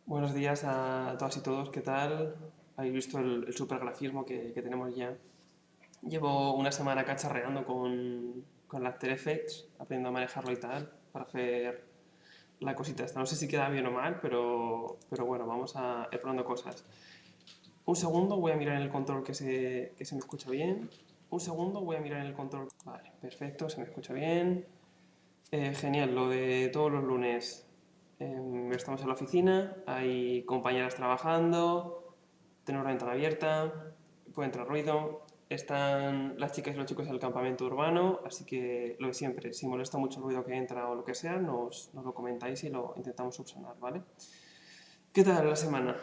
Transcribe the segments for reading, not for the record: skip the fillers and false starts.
Buenos días a todas y todos, ¿qué tal? Habéis visto el supergrafismo que tenemos ya. Llevo una semana cacharreando con el After Effects, aprendiendo a manejarlo y tal, para hacer la cosita esta. No sé si queda bien o mal, pero bueno, vamos a ir probando cosas. Un segundo, voy a mirar en el control que se me escucha bien. Un segundo, voy a mirar en el control. Vale, perfecto, se me escucha bien. Genial, lo de todos los lunes. Estamos en la oficina, hay compañeras trabajando, tenemos la ventana abierta, puede entrar ruido. Están las chicas y los chicos en el campamento urbano, así que lo de siempre, si molesta mucho el ruido que entra o lo que sea, nos lo comentáis y lo intentamos subsanar, ¿vale? ¿Qué tal la semana?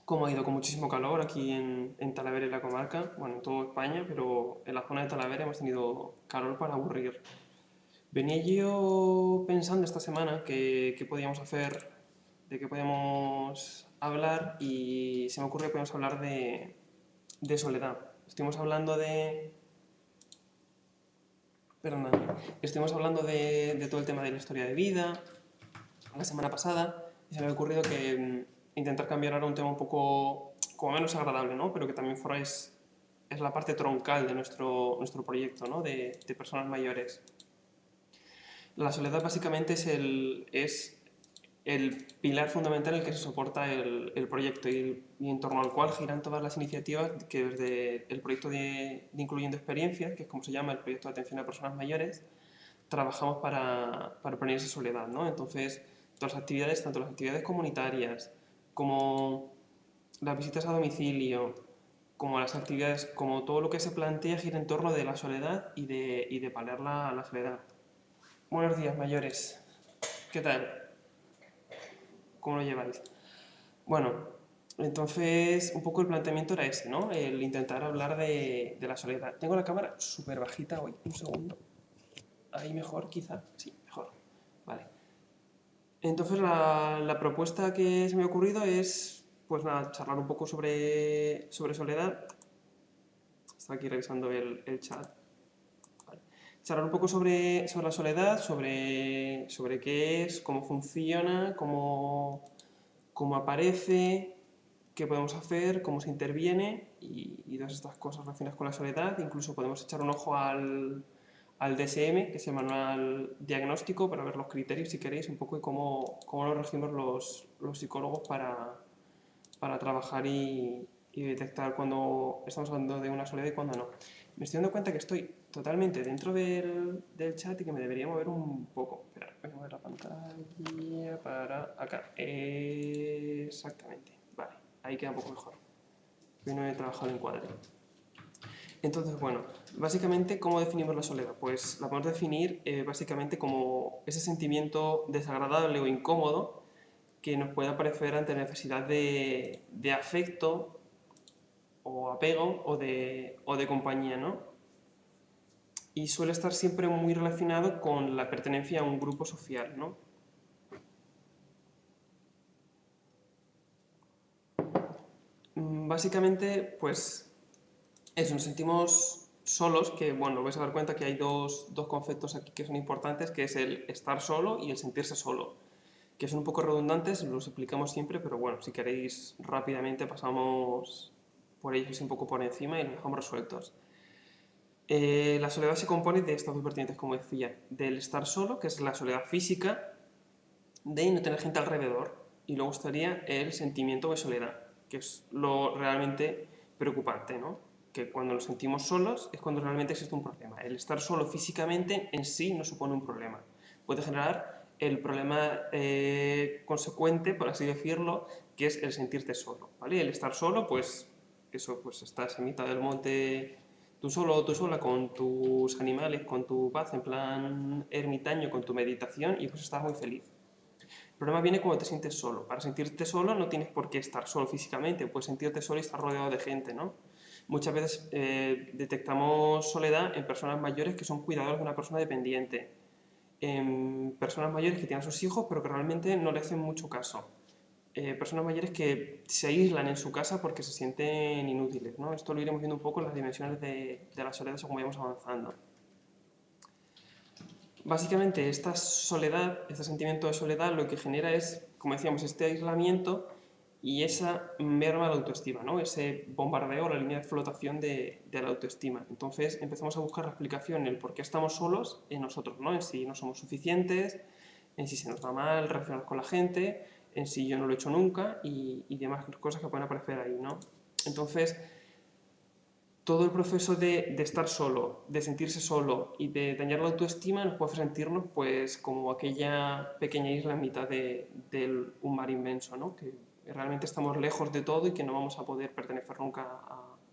¿Cómo ha ido? Con muchísimo calor aquí en Talavera y la comarca, bueno, en toda España, pero en la zona de Talavera hemos tenido calor para aburrir. Venía yo pensando esta semana qué podíamos hacer, de qué podíamos hablar y se me ocurrió que podíamos hablar de soledad. Estuvimos hablando perdón, estuvimos hablando de todo el tema de la historia de vida la semana pasada y se me ha ocurrido que intentar cambiar ahora un tema un poco como menos agradable, ¿no? Pero que también fuera es la parte troncal de nuestro proyecto, ¿no? De personas mayores. La soledad básicamente es el pilar fundamental en el que se soporta el proyecto y en torno al cual giran todas las iniciativas que desde el proyecto de Incluyendo Experiencias, que es como se llama el proyecto de atención a personas mayores, trabajamos para prevenir esa soledad, ¿no? Entonces, todas las actividades, tanto las actividades comunitarias como las visitas a domicilio, como las actividades, como todo lo que se plantea gira en torno de la soledad y de paliar la soledad. Buenos días, mayores. ¿Qué tal? ¿Cómo lo lleváis? Bueno, entonces un poco el planteamiento era ese, ¿no? El intentar hablar de la soledad. Tengo la cámara súper bajita hoy, un segundo. Ahí mejor, quizá. Sí, mejor. Vale. Entonces la propuesta que se me ha ocurrido es, pues nada, charlar un poco sobre soledad. Estaba aquí revisando el chat. Vale. Charlar un poco sobre la soledad, sobre qué es, cómo funciona, cómo aparece, qué podemos hacer, cómo se interviene y todas estas cosas relacionadas con la soledad. Incluso podemos echar un ojo al DSM, que es el manual diagnóstico, para ver los criterios, si queréis, un poco y cómo lo regimos los psicólogos para trabajar y detectar cuando estamos hablando de una soledad y cuando no. Me estoy dando cuenta que estoy totalmente dentro del chat y que me debería mover un poco. Espera, voy a mover la pantalla para acá. Exactamente. Vale, ahí queda un poco mejor. Hoy no he trabajado en cuadro. Entonces, bueno, básicamente, ¿cómo definimos la soledad? Pues la podemos definir básicamente como ese sentimiento desagradable o incómodo que nos puede aparecer ante la necesidad de afecto o apego o de compañía, ¿no? Y suele estar siempre muy relacionado con la pertenencia a un grupo social, ¿no? Básicamente, pues eso, nos sentimos solos, que bueno, vais a dar cuenta que hay dos conceptos aquí que son importantes, que es el estar solo y el sentirse solo, que son un poco redundantes, los explicamos siempre, pero bueno, si queréis rápidamente pasamos por ellos un poco por encima y los dejamos resueltos. La soledad se compone de estas dos vertientes, como decía, del estar solo, que es la soledad física, de no tener gente alrededor, y luego estaría el sentimiento de soledad, que es lo realmente preocupante, ¿no? Que cuando nos sentimos solos es cuando realmente existe un problema. El estar solo físicamente en sí no supone un problema. Puede generar el problema consecuente, por así decirlo, que es el sentirte solo, ¿vale? El estar solo, pues eso, pues estás en mitad del monte tú solo o tú sola con tus animales, con tu paz, en plan ermitaño, con tu meditación y pues estás muy feliz. El problema viene cuando te sientes solo. Para sentirte solo no tienes por qué estar solo físicamente, puedes sentirte solo y estar rodeado de gente, ¿no? Muchas veces detectamos soledad en personas mayores que son cuidadores de una persona dependiente, en personas mayores que tienen a sus hijos pero que realmente no le hacen mucho caso, personas mayores que se aíslan en su casa porque se sienten inútiles, ¿no? Esto lo iremos viendo un poco en las dimensiones de la soledad según vayamos avanzando. Básicamente esta soledad, este sentimiento de soledad lo que genera es, como decíamos, este aislamiento y esa merma de la autoestima, ¿no? Ese bombardeo, la línea de flotación de la autoestima. Entonces empezamos a buscar la explicación en el por qué estamos solos en nosotros, ¿no? En si no somos suficientes, en si se nos da mal relacionarnos con la gente, en si yo no lo he hecho nunca y demás cosas que pueden aparecer ahí, ¿no? Entonces, todo el proceso de estar solo, de sentirse solo y de dañar la autoestima nos puede sentirnos pues como aquella pequeña isla en mitad de un mar inmenso, ¿no? Que realmente estamos lejos de todo y que no vamos a poder pertenecer nunca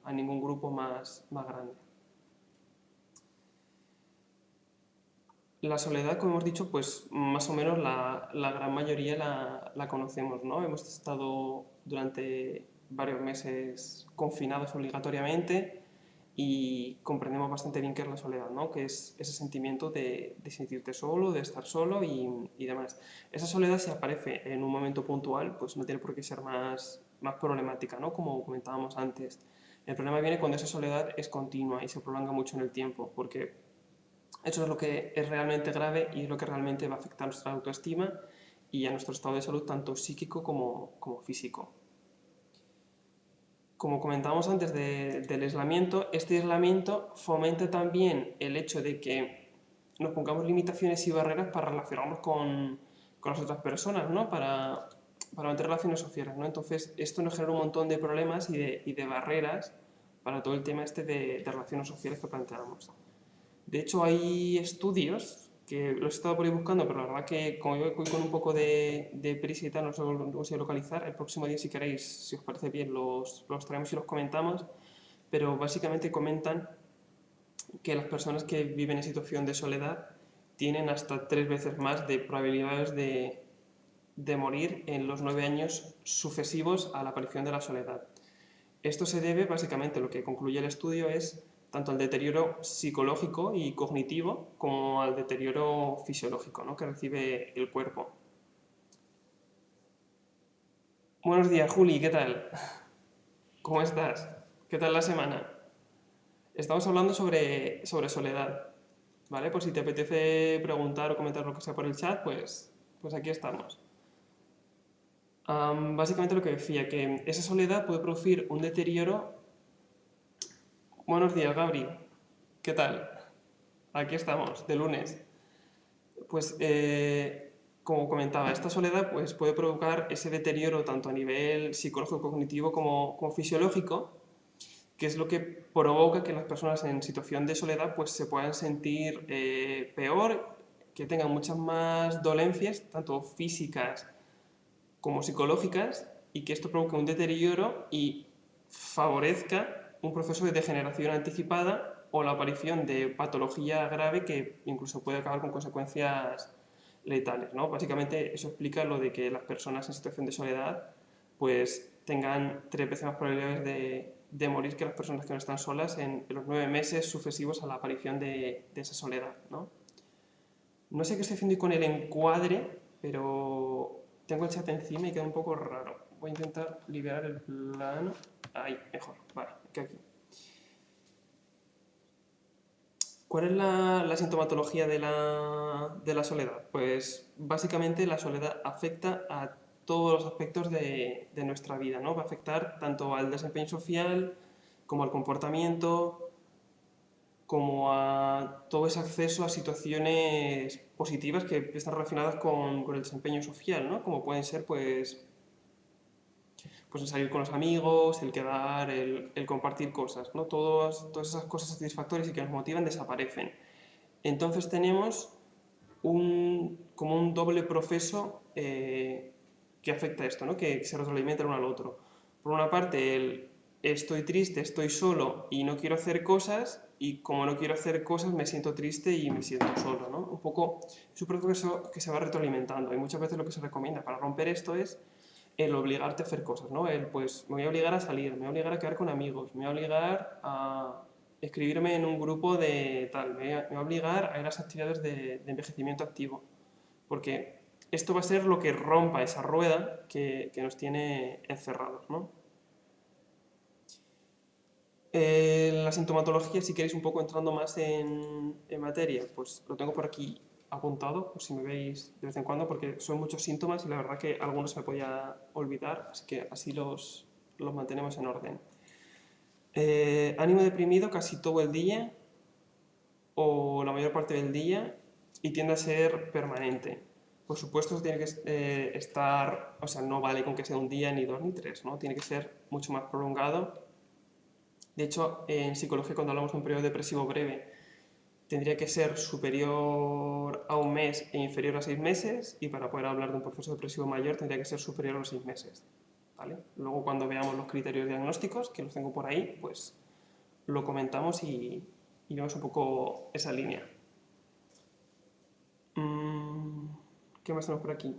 a ningún grupo más grande. La soledad, como hemos dicho, pues más o menos la gran mayoría la conocemos, ¿no? Hemos estado durante varios meses confinados obligatoriamente y comprendemos bastante bien qué es la soledad, ¿no? Que es ese sentimiento de sentirte solo, de estar solo y demás. Esa soledad, si aparece en un momento puntual, pues no tiene por qué ser más problemática, ¿no? Como comentábamos antes. El problema viene cuando esa soledad es continua y se prolonga mucho en el tiempo, porque eso es lo que es realmente grave y es lo que realmente va a afectar a nuestra autoestima y a nuestro estado de salud, tanto psíquico como físico. Como comentábamos antes del aislamiento, este aislamiento fomenta también el hecho de que nos pongamos limitaciones y barreras para relacionarnos con las otras personas, ¿no? Para mantener relaciones sociales, ¿no? Entonces, esto nos genera un montón de problemas y de barreras para todo el tema este de relaciones sociales que planteamos. De hecho, hay estudios que los he estado por ahí buscando, pero la verdad que como yo voy con un poco de prisa y tal, no sé lo sé localizar. El próximo día, si queréis, si os parece bien, los traemos y los comentamos. Pero básicamente comentan que las personas que viven en situación de soledad tienen hasta 3 veces más de probabilidades de morir en los 9 años sucesivos a la aparición de la soledad. Esto se debe básicamente, lo que concluye el estudio es tanto al deterioro psicológico y cognitivo como al deterioro fisiológico, ¿no? Que recibe el cuerpo. Buenos días, Juli, ¿qué tal? ¿Cómo estás? ¿Qué tal la semana? Estamos hablando sobre soledad, ¿vale? Pues si te apetece preguntar o comentar lo que sea por el chat, pues aquí estamos. Básicamente lo que decía, que esa soledad puede producir un deterioro. Buenos días, Gabri, ¿qué tal? Aquí estamos, de lunes. Pues, como comentaba, esta soledad pues, puede provocar ese deterioro tanto a nivel psicológico, cognitivo como fisiológico, que es lo que provoca que las personas en situación de soledad pues, se puedan sentir peor, que tengan muchas más dolencias, tanto físicas como psicológicas, y que esto provoque un deterioro y favorezca un proceso de degeneración anticipada o la aparición de patología grave que incluso puede acabar con consecuencias letales, ¿no? Básicamente eso explica lo de que las personas en situación de soledad pues tengan 3 veces más probabilidades de morir que las personas que no están solas en los 9 meses sucesivos a la aparición de esa soledad, ¿no? No sé qué estoy haciendo con el encuadre, pero tengo el chat encima y queda un poco raro. Voy a intentar liberar el plano. Ahí, mejor. Vale, que aquí. ¿Cuál es la sintomatología de la soledad? Pues básicamente la soledad afecta a todos los aspectos de nuestra vida, ¿no? Va a afectar tanto al desempeño social como al comportamiento, como a todo ese acceso a situaciones positivas que están relacionadas con el desempeño social, ¿no? Como pueden ser, pues el salir con los amigos, el quedar, el compartir cosas, ¿no? Todas esas cosas satisfactorias y que nos motivan desaparecen. Entonces tenemos como un doble proceso que afecta a esto, ¿no? Que se retroalimenta el uno al otro. Por una parte, estoy triste, estoy solo y no quiero hacer cosas, y como no quiero hacer cosas me siento triste y me siento solo, ¿no? Un poco es un proceso que se va retroalimentando y muchas veces lo que se recomienda para romper esto es el obligarte a hacer cosas, ¿no? El pues me voy a obligar a salir, me voy a obligar a quedar con amigos, me voy a obligar a escribirme en un grupo de tal, me va a obligar a ir a las actividades de envejecimiento activo, porque esto va a ser lo que rompa esa rueda que nos tiene encerrados, ¿no? La sintomatología, si queréis un poco entrando más en materia, pues lo tengo por aquí apuntado, por si me veis de vez en cuando, porque son muchos síntomas y la verdad que algunos se me podía olvidar, así que así los mantenemos en orden. Ánimo deprimido casi todo el día o la mayor parte del día y tiende a ser permanente. Por supuesto, tiene que estar, o sea, no vale con que sea un día, ni dos, ni tres, ¿no? Tiene que ser mucho más prolongado. De hecho, en psicología, cuando hablamos de un periodo depresivo breve, tendría que ser superior a un mes e inferior a 6 meses, y para poder hablar de un proceso depresivo mayor tendría que ser superior a los 6 meses. ¿Vale? Luego, cuando veamos los criterios diagnósticos, que los tengo por ahí, pues lo comentamos y vemos un poco esa línea. ¿Qué más tenemos por aquí?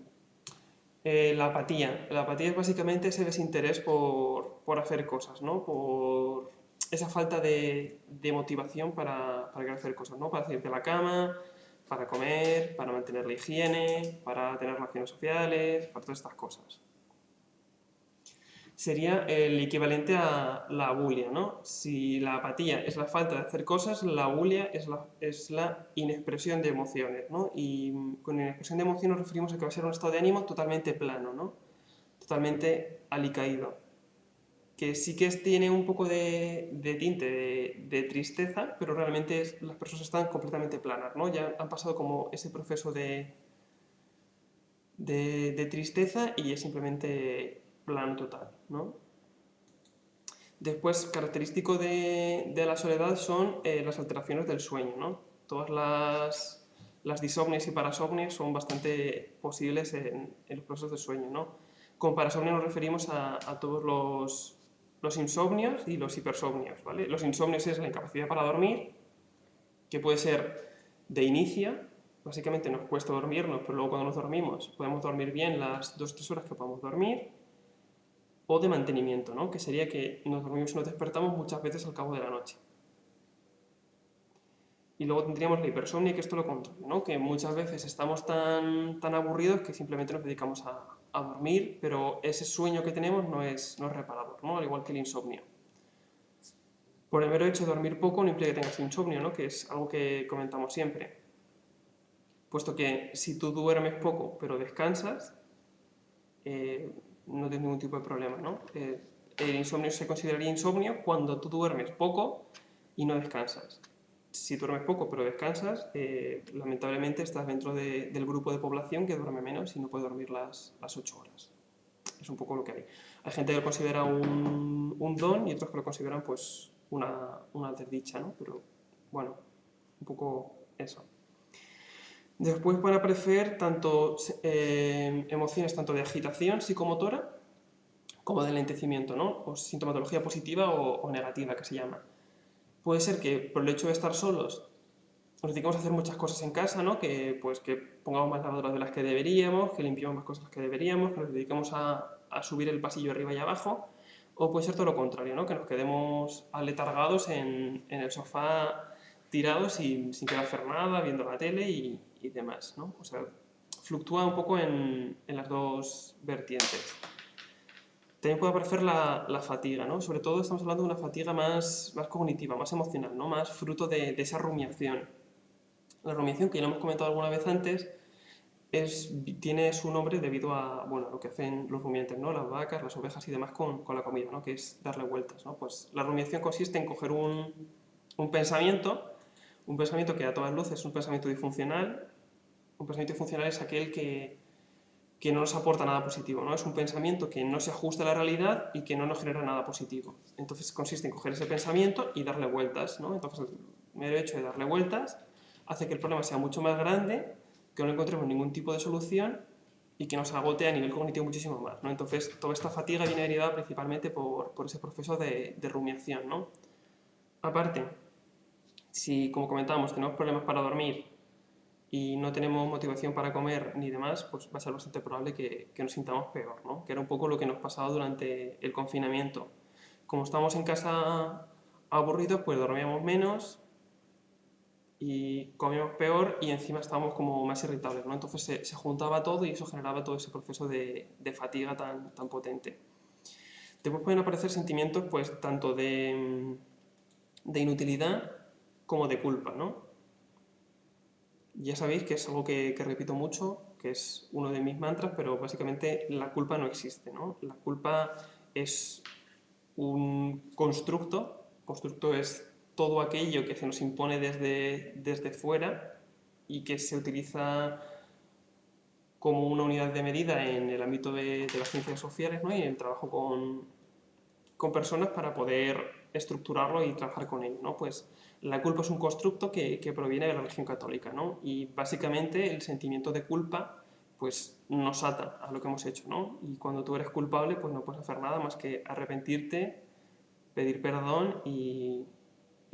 La apatía. La apatía es básicamente ese desinterés por hacer cosas, ¿no? Por esa falta de motivación para querer hacer cosas, ¿no? Para salir de la cama, para comer, para mantener la higiene, para tener relaciones sociales, para todas estas cosas. Sería el equivalente a la abulia, ¿no? Si la apatía es la falta de hacer cosas, la abulia es la inexpresión de emociones, ¿no? Y con inexpresión de emociones nos referimos a que va a ser un estado de ánimo totalmente plano, ¿no? Totalmente alicaído. Que sí que tiene un poco de tinte de tristeza, pero realmente las personas están completamente planas, ¿no? Ya han pasado como ese proceso de tristeza y es simplemente plano total, ¿no? Después, característico de la soledad son las alteraciones del sueño, ¿no? Todas las disomnias y parasomnias son bastante posibles en los procesos de sueño, ¿no? Con parasomnia nos referimos a todos los insomnios y los hipersomnios, ¿vale? Los insomnios es la incapacidad para dormir, que puede ser de inicio, básicamente nos cuesta dormirnos, pero luego cuando nos dormimos podemos dormir bien las 2 o 3 horas que podamos dormir, o de mantenimiento, ¿no? Que sería que nos dormimos y nos despertamos muchas veces al cabo de la noche. Y luego tendríamos la hipersomnia, que esto lo contrario, ¿no? Que muchas veces estamos tan aburridos que simplemente nos dedicamos a dormir, pero ese sueño que tenemos no es reparador, ¿no? Al igual que el insomnio. Por el mero hecho de dormir poco no implica que tengas insomnio, ¿no? Que es algo que comentamos siempre. Puesto que si tú duermes poco pero descansas, no tienes ningún tipo de problema, ¿no? El insomnio se consideraría insomnio cuando tú duermes poco y no descansas. Si duermes poco pero descansas, lamentablemente estás dentro del grupo de población que duerme menos y no puede dormir las 8 horas. Es un poco lo que hay. Hay gente que lo considera un don y otros que lo consideran pues una desdicha, ¿no? Pero bueno, un poco eso. Después van a aparecer emociones tanto de agitación psicomotora como de lentecimiento, ¿no? O sintomatología positiva o negativa, que se llama. Puede ser que por el hecho de estar solos nos dediquemos a hacer muchas cosas en casa, ¿no? Que pongamos más lavadoras de las que deberíamos, que limpiemos más cosas que deberíamos, que nos dediquemos a subir el pasillo arriba y abajo. O puede ser todo lo contrario, ¿no? Que nos quedemos aletargados en el sofá tirados sin querer hacer nada, viendo la tele y demás, ¿no? O sea, fluctúa un poco en las dos vertientes. También puede aparecer la fatiga, ¿no? Sobre todo estamos hablando de una fatiga más cognitiva, más emocional, ¿no? Más fruto de esa rumiación. La rumiación, que ya lo hemos comentado alguna vez antes, tiene su nombre debido a bueno, lo que hacen los rumiantes, ¿no? Las vacas, las ovejas y demás con la comida, ¿no? Que es darle vueltas, ¿no? Pues la rumiación consiste en coger un pensamiento que a todas luces es un pensamiento disfuncional. Un pensamiento disfuncional es aquel que no nos aporta nada positivo, ¿no? Es un pensamiento que no se ajusta a la realidad y que no nos genera nada positivo. Entonces consiste en coger ese pensamiento y darle vueltas, ¿no? Entonces el mero hecho de darle vueltas hace que el problema sea mucho más grande, que no encontremos ningún tipo de solución y que nos agote a nivel cognitivo muchísimo más, ¿no? Entonces toda esta fatiga viene derivada principalmente por ese proceso de rumiación, ¿no? Aparte, si como comentábamos tenemos problemas para dormir y no tenemos motivación para comer ni demás, pues va a ser bastante probable que nos sintamos peor, ¿no? Que era un poco lo que nos pasaba durante el confinamiento. Como estábamos en casa aburridos, pues dormíamos menos y comíamos peor y encima estábamos como más irritables, ¿no? Entonces se juntaba todo y eso generaba todo ese proceso de fatiga tan potente. Después pueden aparecer sentimientos pues tanto de inutilidad como de culpa, ¿no? Ya sabéis que es algo que repito mucho, que es uno de mis mantras, pero básicamente la culpa no existe, ¿no? La culpa es un constructo. Constructo es todo aquello que se nos impone desde fuera y que se utiliza como una unidad de medida en el ámbito de las ciencias sociales, ¿no? Y en el trabajo con personas para poder estructurarlo y trabajar con ello, ¿no? Pues la culpa es un constructo que proviene de la religión católica, ¿no? Y básicamente el sentimiento de culpa pues nos ata a lo que hemos hecho, ¿no? Y cuando tú eres culpable pues no puedes hacer nada más que arrepentirte, pedir perdón y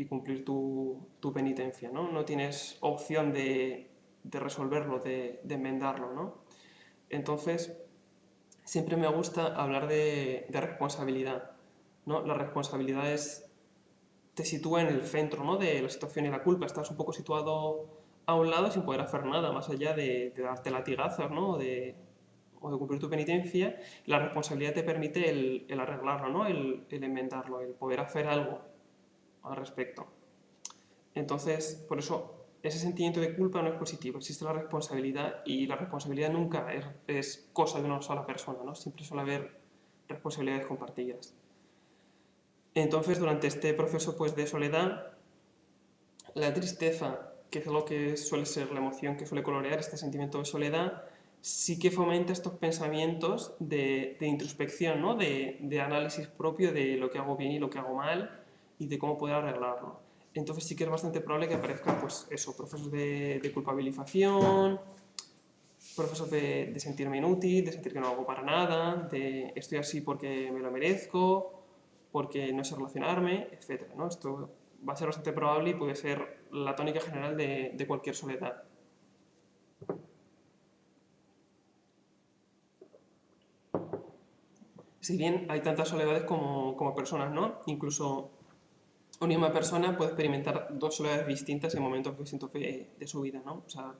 cumplir tu penitencia, ¿no? No tienes opción de resolverlo, de enmendarlo, ¿no? Entonces, siempre me gusta hablar de responsabilidad, ¿no? La responsabilidad te sitúa en el centro, ¿no? De la situación y la culpa. Estás un poco situado a un lado sin poder hacer nada, más allá de darte latigazos, ¿no? O de cumplir tu penitencia. La responsabilidad te permite el arreglarlo, ¿no? El enmendarlo, el poder hacer algo al respecto. Entonces, por eso, ese sentimiento de culpa no es positivo, existe la responsabilidad y la responsabilidad nunca es cosa de una sola persona, ¿no? Siempre suele haber responsabilidades compartidas. Entonces, durante este proceso pues, de soledad, la tristeza, que es lo que suele ser la emoción que suele colorear este sentimiento de soledad, sí que fomenta estos pensamientos de introspección, ¿no? De análisis propio de lo que hago bien y lo que hago mal y de cómo poder arreglarlo. Entonces sí que es bastante probable que aparezcan pues, eso, procesos de culpabilización, procesos de sentirme inútil, de sentir que no hago para nada, de estoy así porque me lo merezco, porque no sé relacionarme, etc. ¿no? Esto va a ser bastante probable y puede ser la tónica general de cualquier soledad. Si bien hay tantas soledades como personas, ¿no? Incluso una misma persona puede experimentar dos soledades distintas en momentos distintos de su vida, ¿no? O sea,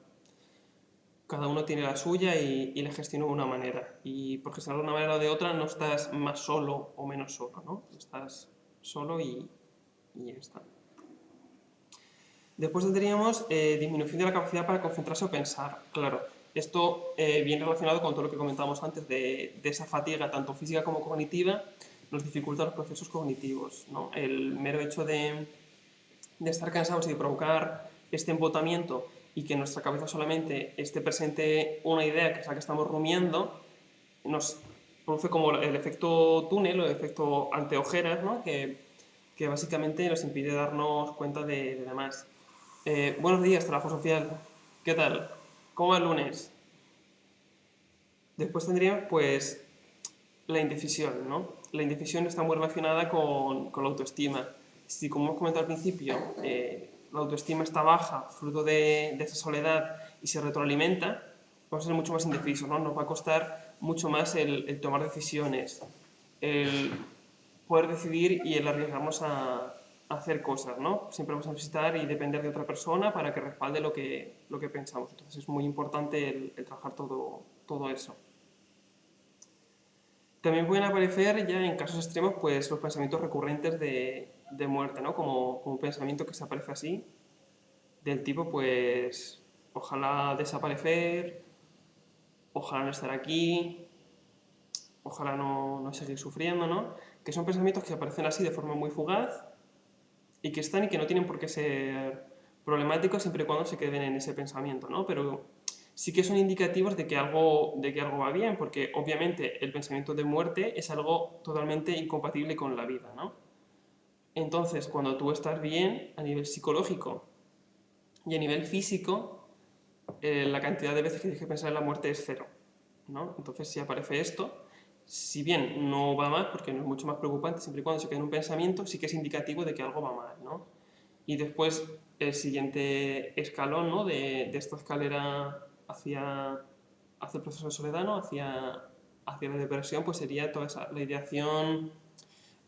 cada uno tiene la suya y la gestiona de una manera. Y por gestionarlo de una manera o de otra no estás más solo o menos solo, ¿no? Estás solo y ya está. Después tendríamos disminución de la capacidad para concentrarse o pensar. Claro, esto viene relacionado con todo lo que comentábamos antes de esa fatiga, tanto física como cognitiva, nos dificulta los procesos cognitivos, ¿no? El mero hecho de estar cansados y de provocar este embotamiento y que en nuestra cabeza solamente esté presente una idea, que es la que estamos rumiando, nos produce como el efecto túnel o el efecto anteojeras, ¿no? que básicamente nos impide darnos cuenta de demás. Buenos días, trabajo social. ¿Qué tal? ¿Cómo va el lunes? Después tendríamos, pues, la indecisión, ¿no? La indecisión está muy relacionada con la autoestima. Si, como hemos comentado al principio, la autoestima está baja, fruto de esa soledad, y se retroalimenta, vamos a ser mucho más indecisos, ¿no? Nos va a costar mucho más el tomar decisiones, el poder decidir y el arriesgarnos a hacer cosas, ¿no? Siempre vamos a necesitar y depender de otra persona para que respalde lo que pensamos. Entonces es muy importante el trabajar todo eso. También pueden aparecer ya en casos extremos pues los pensamientos recurrentes de muerte, ¿no? Como un pensamiento que se aparece así, del tipo pues ojalá desaparecer, ojalá no estar aquí, ojalá no seguir sufriendo, ¿no? Que son pensamientos que aparecen así de forma muy fugaz y que están y que no tienen por qué ser problemáticos siempre y cuando se queden en ese pensamiento, ¿no? Pero sí que son indicativos de que algo va bien, porque obviamente el pensamiento de muerte es algo totalmente incompatible con la vida, ¿no? Entonces, cuando tú estás bien a nivel psicológico y a nivel físico, la cantidad de veces que tienes que pensar en la muerte es cero, ¿no? Entonces, si aparece esto, si bien no va mal, porque no es mucho más preocupante, siempre y cuando se quede en un pensamiento, sí que es indicativo de que algo va mal, ¿no? Y después, el siguiente escalón, ¿no? de esta escalera hacia el proceso de soledad, ¿no? hacia la depresión, pues sería toda la ideación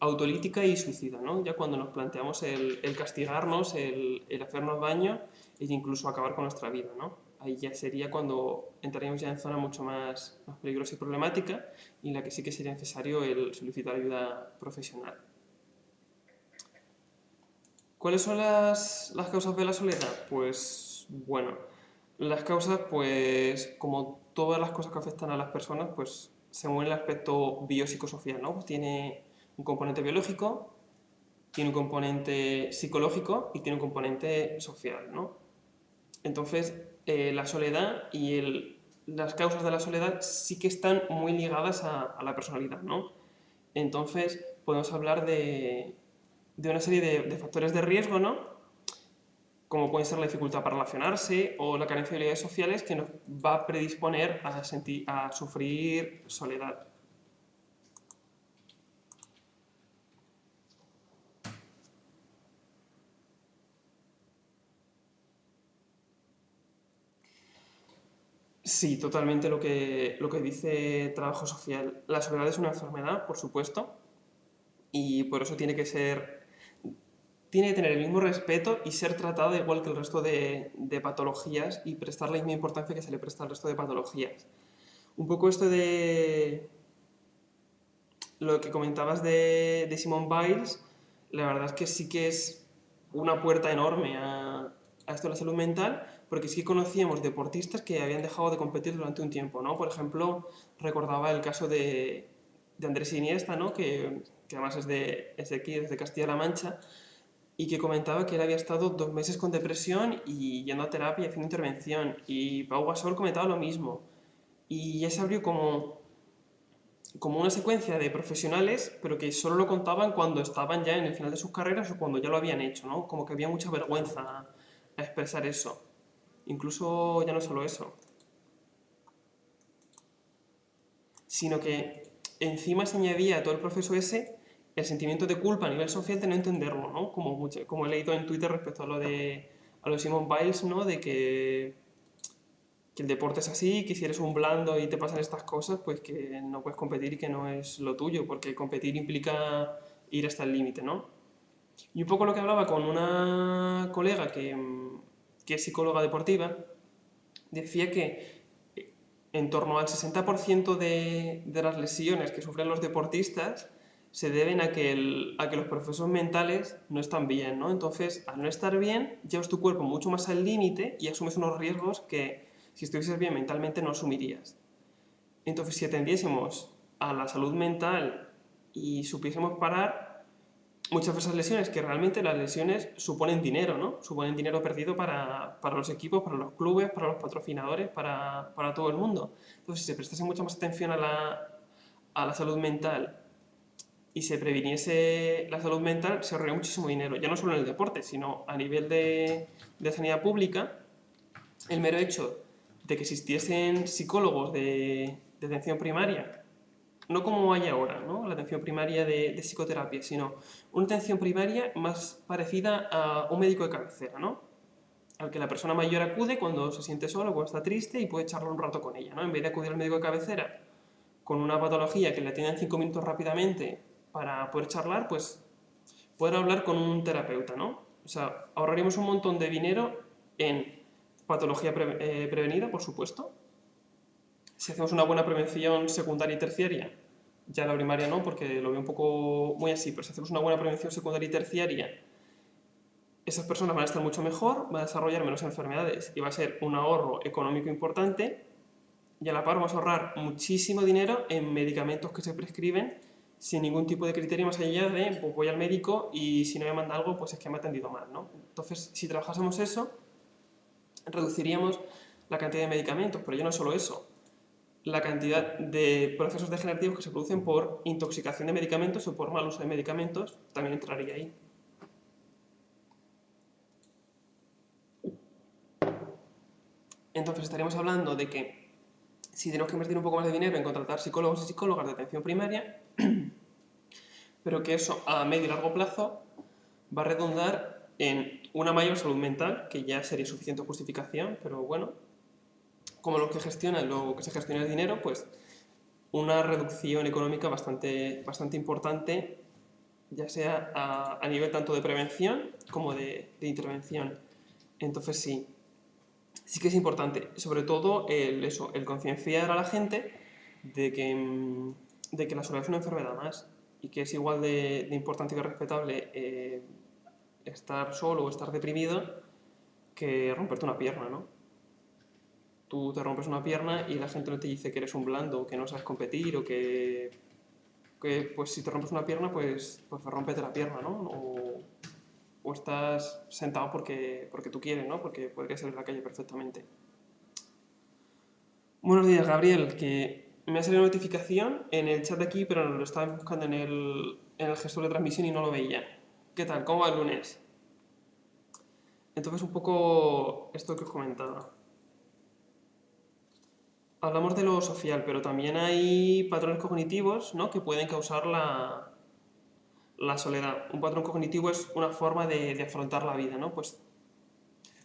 autolítica y suicida, ¿no? Ya cuando nos planteamos el castigarnos, el hacernos daño e incluso acabar con nuestra vida, ¿no? Ahí ya sería cuando entraríamos ya en zona mucho más peligrosa y problemática y en la que sí que sería necesario el solicitar ayuda profesional. ¿Cuáles son las causas de la soledad? Pues bueno, Las causas, pues como todas las cosas que afectan a las personas, pues según el aspecto biopsicosocial, ¿no? Pues tiene un componente biológico, tiene un componente psicológico y tiene un componente social, ¿no? Entonces, la soledad y las causas de la soledad sí que están muy ligadas a la personalidad, ¿no? Entonces, podemos hablar de una serie de factores de riesgo, ¿no? Como puede ser la dificultad para relacionarse o la carencia de habilidades sociales que nos va a predisponer a sufrir soledad. Sí, totalmente lo que dice trabajo social. La soledad es una enfermedad, por supuesto, y por eso tiene que tener el mismo respeto y ser tratada igual que el resto de patologías y prestar la misma importancia que se le presta al resto de patologías. Un poco esto de lo que comentabas de Simone Biles, la verdad es que sí que es una puerta enorme a esto de la salud mental, porque sí que conocíamos deportistas que habían dejado de competir durante un tiempo, ¿no? Por ejemplo, recordaba el caso de Andrés Iniesta, ¿no? Que además es de aquí, es de Castilla-La Mancha, y que comentaba que él había estado 2 meses con depresión y yendo a terapia y haciendo intervención. Y Pau Gasol comentaba lo mismo. Y ya se abrió como una secuencia de profesionales, pero que solo lo contaban cuando estaban ya en el final de sus carreras o cuando ya lo habían hecho, ¿no? Como que había mucha vergüenza a expresar eso. Incluso ya no solo eso, sino que encima se añadía a todo el proceso ese el sentimiento de culpa a nivel social de no entenderlo, ¿no? Como he leído en Twitter respecto a lo de Simone Biles, ¿no? De que el deporte es así, que si eres un blando y te pasan estas cosas, pues que no puedes competir y que no es lo tuyo, porque competir implica ir hasta el límite, ¿no? Y un poco lo que hablaba con una colega que es psicóloga deportiva, decía que en torno al 60% de las lesiones que sufren los deportistas se deben a que los procesos mentales no están bien, ¿no? Entonces, al no estar bien, llevas tu cuerpo mucho más al límite y asumes unos riesgos que si estuvieses bien mentalmente no asumirías. Entonces, si atendiésemos a la salud mental y supiésemos parar, muchas de esas lesiones, que realmente las lesiones suponen dinero, ¿no? Suponen dinero perdido para los equipos, para los clubes, para los patrocinadores, para todo el mundo. Entonces, si se prestase mucha más atención a la salud mental y se previniese la salud mental, se ahorraría muchísimo dinero, ya no solo en el deporte, sino a nivel de sanidad pública. El mero hecho de que existiesen psicólogos de atención primaria, no como hay ahora, ¿no? La atención primaria de psicoterapia, sino una atención primaria más parecida a un médico de cabecera, ¿no? Al que la persona mayor acude cuando se siente solo, cuando está triste y puede charlar un rato con ella, ¿no? En vez de acudir al médico de cabecera con una patología que le atienda en 5 minutos rápidamente para poder charlar, pues poder hablar con un terapeuta, ¿no? O sea, ahorraríamos un montón de dinero en patología prevenida, por supuesto. Si hacemos una buena prevención secundaria y terciaria, ya la primaria no, porque lo veo un poco muy así, pero si hacemos una buena prevención secundaria y terciaria, esas personas van a estar mucho mejor, van a desarrollar menos enfermedades y va a ser un ahorro económico importante y a la par vamos a ahorrar muchísimo dinero en medicamentos que se prescriben sin ningún tipo de criterio más allá de pues voy al médico y si no me manda algo pues es que me ha atendido mal, ¿no? Entonces, si trabajásemos eso, reduciríamos la cantidad de medicamentos, pero ya no solo eso, la cantidad de procesos degenerativos que se producen por intoxicación de medicamentos o por mal uso de medicamentos también entraría ahí. Entonces estaríamos hablando de que si tenemos que invertir un poco más de dinero en contratar psicólogos y psicólogas de atención primaria, pero que eso a medio y largo plazo va a redundar en una mayor salud mental, que ya sería suficiente justificación, pero bueno, como lo que se gestiona el dinero, pues una reducción económica bastante importante, ya sea a nivel tanto de prevención como de intervención. Entonces sí que es importante, sobre todo el concienciar a la gente de que la soledad es una enfermedad más y que es igual de importante y de respetable estar solo o estar deprimido que romperte una pierna, ¿no? tú te rompes una pierna y la gente no te dice que eres un blando, o que no sabes competir, o que pues si te rompes una pierna, pues rómpete la pierna, ¿no? O estás sentado porque tú quieres, ¿no? Porque podrías salir a la calle perfectamente. Buenos días, Gabriel, que me ha salido una notificación en el chat de aquí, pero lo estaba buscando en el gestor de transmisión y no lo veía. ¿Qué tal? ¿Cómo va el lunes? Entonces, un poco esto que os comentaba. Hablamos de lo social, pero también hay patrones cognitivos, ¿no?, que pueden causar la soledad. Un patrón cognitivo es una forma de afrontar la vida, ¿no? Pues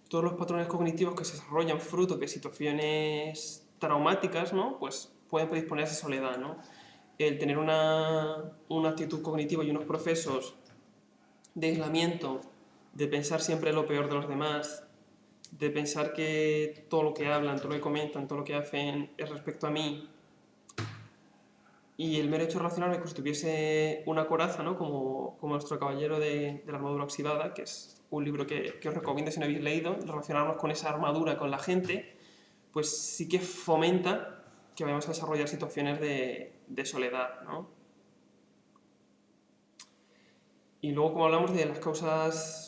todos los patrones cognitivos que se desarrollan fruto de situaciones traumáticas, ¿no?, pues pueden predisponer a esa soledad, ¿no? El tener una actitud cognitiva y unos procesos de aislamiento, de pensar siempre lo peor de los demás, de pensar que todo lo que hablan, todo lo que comentan, todo lo que hacen es respecto a mí, y el mero hecho de relacionarme como si tuviese una coraza, ¿no?, como nuestro caballero de la armadura oxidada, que es un libro que os recomiendo si no habéis leído, relacionarnos con esa armadura, con la gente, pues sí que fomenta que vayamos a desarrollar situaciones de soledad, ¿no? Y luego, como hablamos de las causas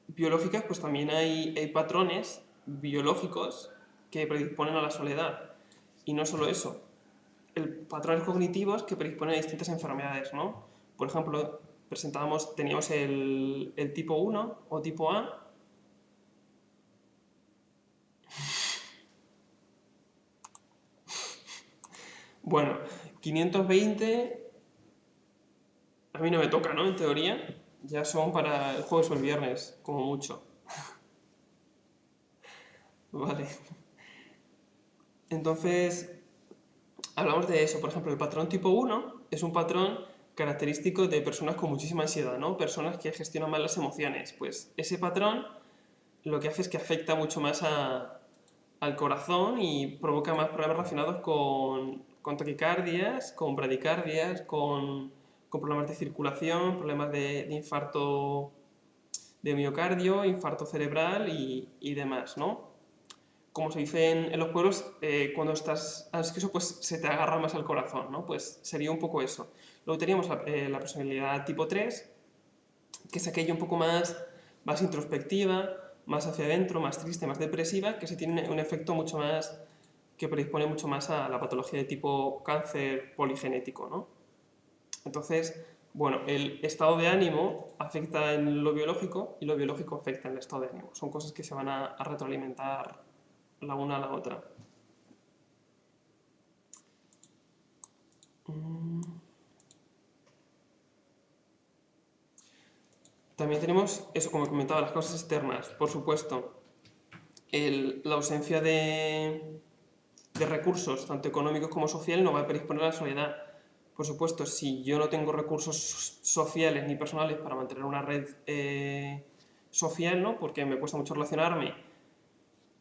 biológicas, pues también hay patrones biológicos que predisponen a la soledad. Y no solo eso, patrones cognitivos que predisponen a distintas enfermedades, ¿no? Por ejemplo, teníamos el tipo 1 o tipo A. Bueno, 520 a mí no me toca, ¿no? En teoría, ya son para el jueves o el viernes, como mucho. Vale. Entonces, hablamos de eso. Por ejemplo, el patrón tipo 1 es un patrón característico de personas con muchísima ansiedad, ¿no? Personas que gestionan mal las emociones. Pues ese patrón lo que hace es que afecta mucho más al corazón y provoca más problemas relacionados con taquicardias, con bradicardias, con problemas de circulación, problemas de infarto de miocardio, infarto cerebral y demás, ¿no? Como se dice en los pueblos, cuando estás ansioso, pues se te agarra más al corazón, ¿no? Pues sería un poco eso. Luego teníamos la personalidad tipo 3, que es aquella un poco más introspectiva, más hacia adentro, más triste, más depresiva, que se tiene un efecto mucho más, que predispone mucho más a la patología de tipo cáncer poligenético, ¿no? Entonces, bueno, el estado de ánimo afecta en lo biológico y lo biológico afecta en el estado de ánimo. Son cosas que se van a retroalimentar la una a la otra. También tenemos eso, como comentaba, las causas externas. Por supuesto, la ausencia de recursos, tanto económicos como sociales, no va a predisponer a la soledad. Por supuesto, si yo no tengo recursos sociales ni personales para mantener una red social, ¿no?, porque me cuesta mucho relacionarme,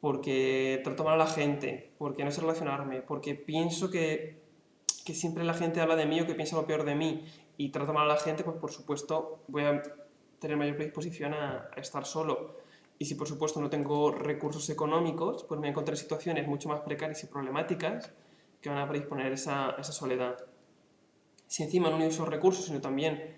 porque trato mal a la gente, porque no sé relacionarme, porque pienso que siempre la gente habla de mí o que piensa lo peor de mí y trato mal a la gente, pues por supuesto voy a tener mayor predisposición a estar solo. Y si por supuesto no tengo recursos económicos, pues me voy a encontrar en situaciones mucho más precarias y problemáticas que van a predisponer esa soledad. Si encima no uso esos recursos, sino también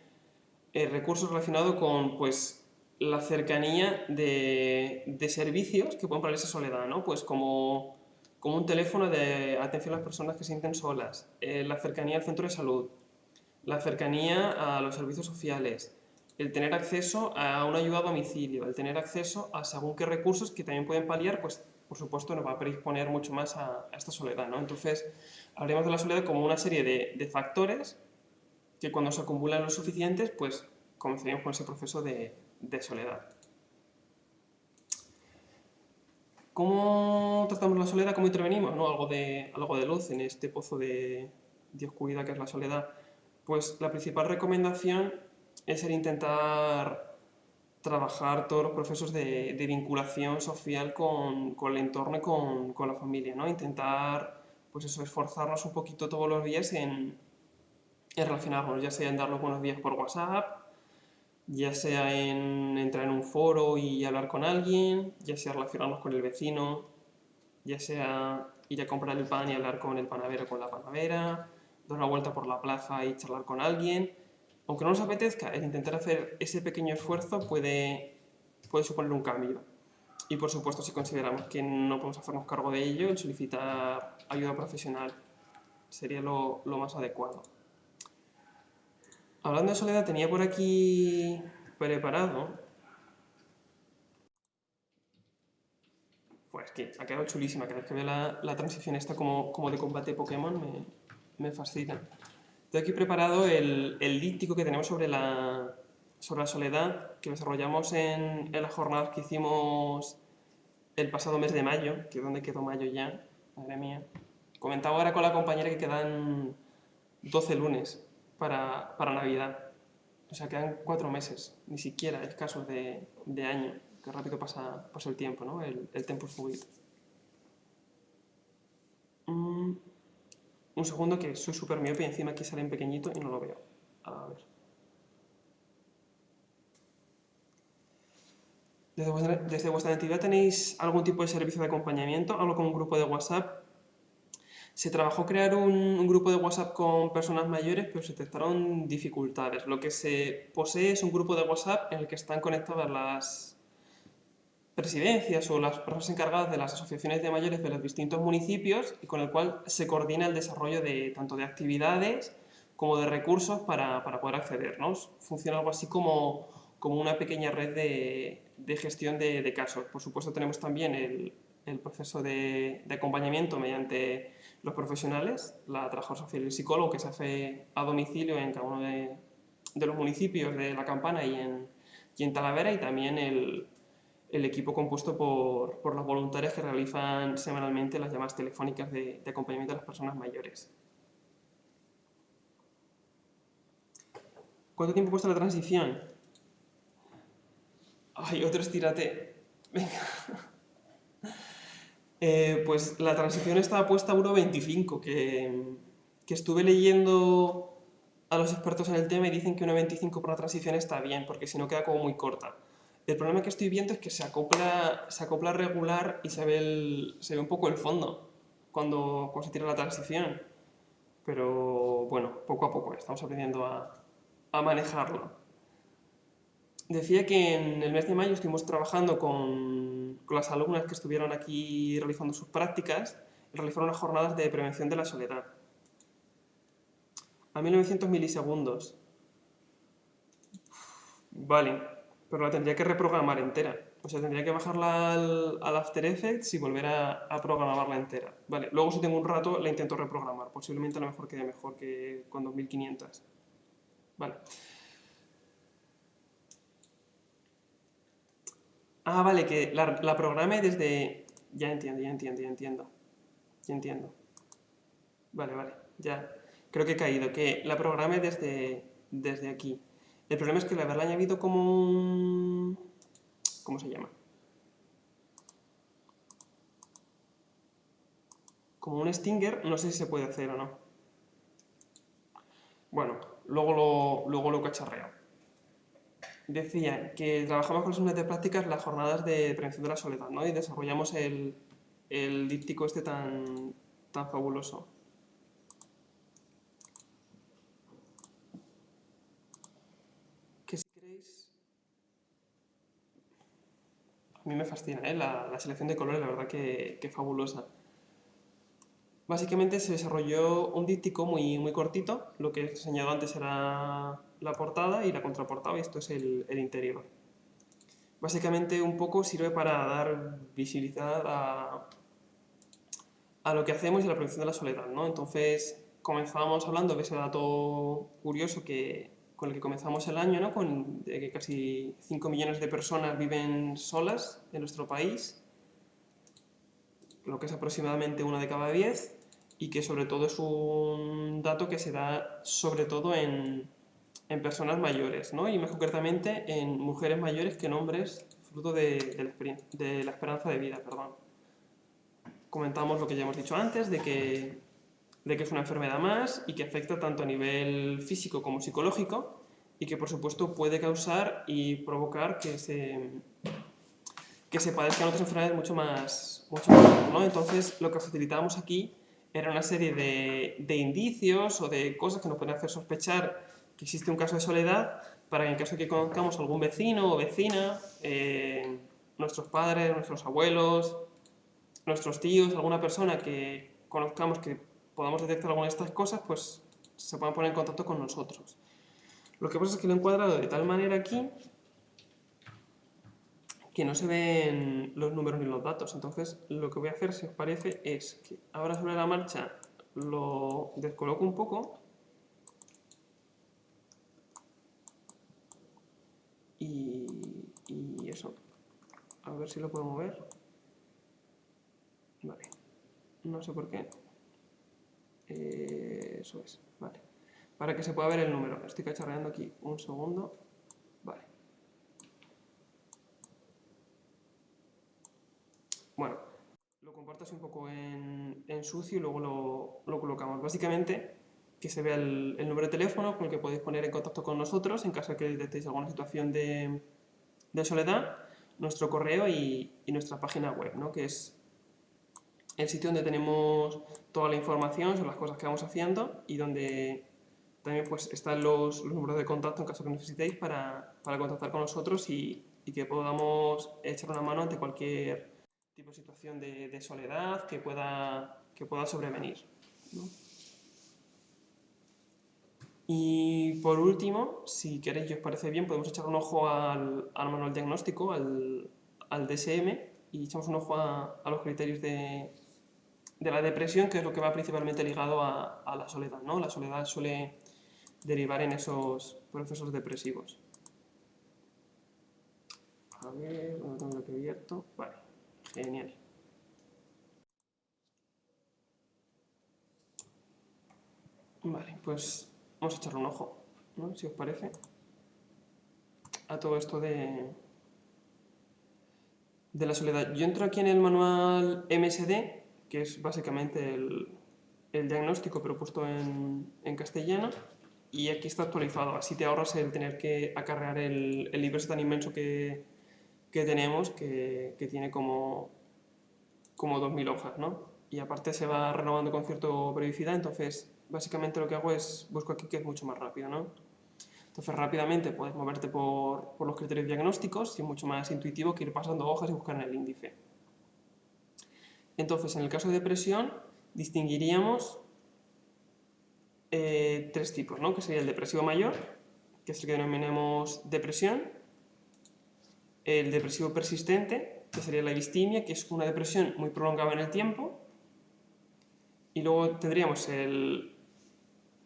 recursos relacionados con pues, la cercanía de servicios que pueden parar esa soledad, ¿no? Pues como un teléfono de atención a las personas que se sienten solas, la cercanía al centro de salud, la cercanía a los servicios sociales, el tener acceso a una ayuda a domicilio, el tener acceso a según qué recursos que también pueden paliar, pues por supuesto nos va a predisponer mucho más a esta soledad, ¿no? Entonces, hablaremos de la soledad como una serie de factores que cuando se acumulan los suficientes, pues comenzaríamos con ese proceso de soledad. ¿Cómo tratamos la soledad? ¿Cómo intervenimos? ¿No? Algo de luz en este pozo de oscuridad que es la soledad. Pues la principal recomendación es el intentar trabajar todos los procesos de vinculación social con el entorno y con la familia, ¿no? Intentar, pues eso, esforzarnos un poquito todos los días en relacionarnos, ya sea en dar los buenos días por WhatsApp, ya sea en entrar en un foro y hablar con alguien, ya sea relacionarnos con el vecino, ya sea ir a comprar el pan y hablar con el panadero o con la panadera, dar una vuelta por la plaza y charlar con alguien. Aunque no nos apetezca, el intentar hacer ese pequeño esfuerzo puede suponer un cambio. Y por supuesto, si consideramos que no podemos hacernos cargo de ello, el solicitar ayuda profesional sería lo más adecuado. Hablando de soledad, tenía por aquí preparado. Pues que ha quedado chulísima. Cada vez que veo la transición esta como de combate Pokémon me fascina. Tengo aquí preparado el díptico que tenemos sobre la soledad que desarrollamos en las jornadas que hicimos el pasado mes de mayo, que es donde quedó mayo ya, madre mía. Comentaba ahora con la compañera que quedan 12 lunes para Navidad. O sea, quedan 4 meses, ni siquiera escasos de año. Qué rápido pasa el tiempo, ¿no? El tempus fugit. Un segundo que soy súper miope y encima aquí sale en pequeñito y no lo veo. A ver. Desde vuestra entidad tenéis algún tipo de servicio de acompañamiento, hablo con un grupo de WhatsApp. Se trabajó crear un grupo de WhatsApp con personas mayores, pero se detectaron dificultades. Lo que se posee es un grupo de WhatsApp en el que están conectadas las presidencias o las personas encargadas de las asociaciones de mayores de los distintos municipios y con el cual se coordina el desarrollo de tanto de actividades como de recursos para poder acceder, ¿no? Funciona algo así como una pequeña red de gestión de casos. Por supuesto tenemos también el proceso de acompañamiento mediante los profesionales, la trabajadora social y el psicólogo, que se hace a domicilio en cada uno de los municipios de La Campana y en Talavera, y también el equipo compuesto por los voluntarios que realizan semanalmente las llamadas telefónicas de acompañamiento a las personas mayores. ¿Cuánto tiempo cuesta la transición? Ay, otro estírate. Venga. Pues la transición está puesta a 1,25, que estuve leyendo a los expertos en el tema y dicen que 1,25 por la transición está bien, porque si no queda como muy corta. El problema que estoy viendo es que se acopla regular y se ve un poco el fondo cuando se tira la transición. Pero bueno, poco a poco estamos aprendiendo a manejarlo. Decía que en el mes de mayo estuvimos trabajando con las alumnas que estuvieron aquí realizando sus prácticas y realizaron unas jornadas de prevención de la soledad. A 1900 milisegundos. Vale, pero la tendría que reprogramar entera. O sea, tendría que bajarla al After Effects y volver a programarla entera. Vale, luego si tengo un rato la intento reprogramar. Posiblemente a lo mejor quede mejor que con 2500. Vale. Ah, vale, que la programe desde... Ya entiendo. Ya entiendo. Vale, ya. Creo que he caído. Que la programe desde aquí. El problema es que al haberla añadido como un... ¿Cómo se llama? Como un stinger, no sé si se puede hacer o no. Bueno, luego lo cacharreo. Decía que trabajamos con las unidades de prácticas las jornadas de prevención de la soledad, ¿no? Y desarrollamos el díptico este tan fabuloso. Que si queréis... A mí me fascina, ¿eh? La selección de colores, la verdad que fabulosa. Básicamente se desarrolló un díptico muy cortito. Lo que he enseñado antes era la portada y la contraportada, y esto es el interior. Básicamente un poco sirve para dar visibilidad a lo que hacemos y a la prevención de la soledad, ¿no? Entonces comenzábamos hablando de ese dato curioso con el que comenzamos el año, ¿no? De que casi 5 millones de personas viven solas en nuestro país, lo que es aproximadamente 1 de cada 10, y que sobre todo es un dato que se da sobre todo en personas mayores, ¿no? Y más concretamente en mujeres mayores que en hombres, fruto de la esperanza de vida, perdón. Comentamos lo que ya hemos dicho antes, de que es una enfermedad más y que afecta tanto a nivel físico como psicológico, y que por supuesto puede causar y provocar que se padezcan otras enfermedades mucho más, ¿no? Entonces, lo que facilitábamos aquí era una serie de indicios o de cosas que nos pueden hacer sospechar que existe un caso de soledad, para que en caso de que conozcamos algún vecino o vecina, nuestros padres, nuestros abuelos, nuestros tíos, alguna persona que conozcamos que podamos detectar alguna de estas cosas, pues se puedan poner en contacto con nosotros. Lo que pasa es que lo he encuadrado de tal manera aquí que no se ven los números ni los datos. Entonces, lo que voy a hacer, si os parece, es que ahora sobre la marcha lo descoloco un poco y eso. A ver si lo puedo mover. Vale. No sé por qué. Eso es. Vale. Para que se pueda ver el número. Estoy cacharreando aquí un segundo. Vale. Bueno, lo comparto así un poco en sucio y luego lo colocamos. Básicamente, que se vea el número de teléfono con el que podéis poner en contacto con nosotros en caso de que detectéis alguna situación de soledad, nuestro correo y nuestra página web, ¿no? Que es el sitio donde tenemos toda la información sobre las cosas que vamos haciendo y donde también pues, están los números de contacto en caso que necesitéis para contactar con nosotros y que podamos echar una mano ante cualquier tipo de situación de soledad que pueda sobrevenir, ¿no? Y por último, si queréis y os parece bien, podemos echar un ojo al manual diagnóstico, al DSM, y echamos un ojo a los criterios de la depresión, que es lo que va principalmente ligado a la soledad, ¿no? La soledad suele derivar en esos procesos depresivos. A ver, no tengo aquí abierto. Vale, genial. Vale, pues vamos a echarle un ojo, ¿no? Si os parece, a todo esto de la soledad. Yo entro aquí en el manual MSD, que es básicamente el diagnóstico, pero puesto en castellano, y aquí está actualizado. Así te ahorras el tener que acarrear el libro ese tan inmenso que tenemos, que tiene como 2000 hojas, ¿no? Y aparte se va renovando con cierta periodicidad, entonces básicamente lo que hago es busco aquí que es mucho más rápido, ¿no? Entonces rápidamente puedes moverte por los criterios diagnósticos y es mucho más intuitivo que ir pasando hojas y buscar en el índice. Entonces, en el caso de depresión, distinguiríamos tres tipos, ¿no? Que sería el depresivo mayor, que es el que denominamos depresión, el depresivo persistente, que sería la distimia, que es una depresión muy prolongada en el tiempo, y luego tendríamos el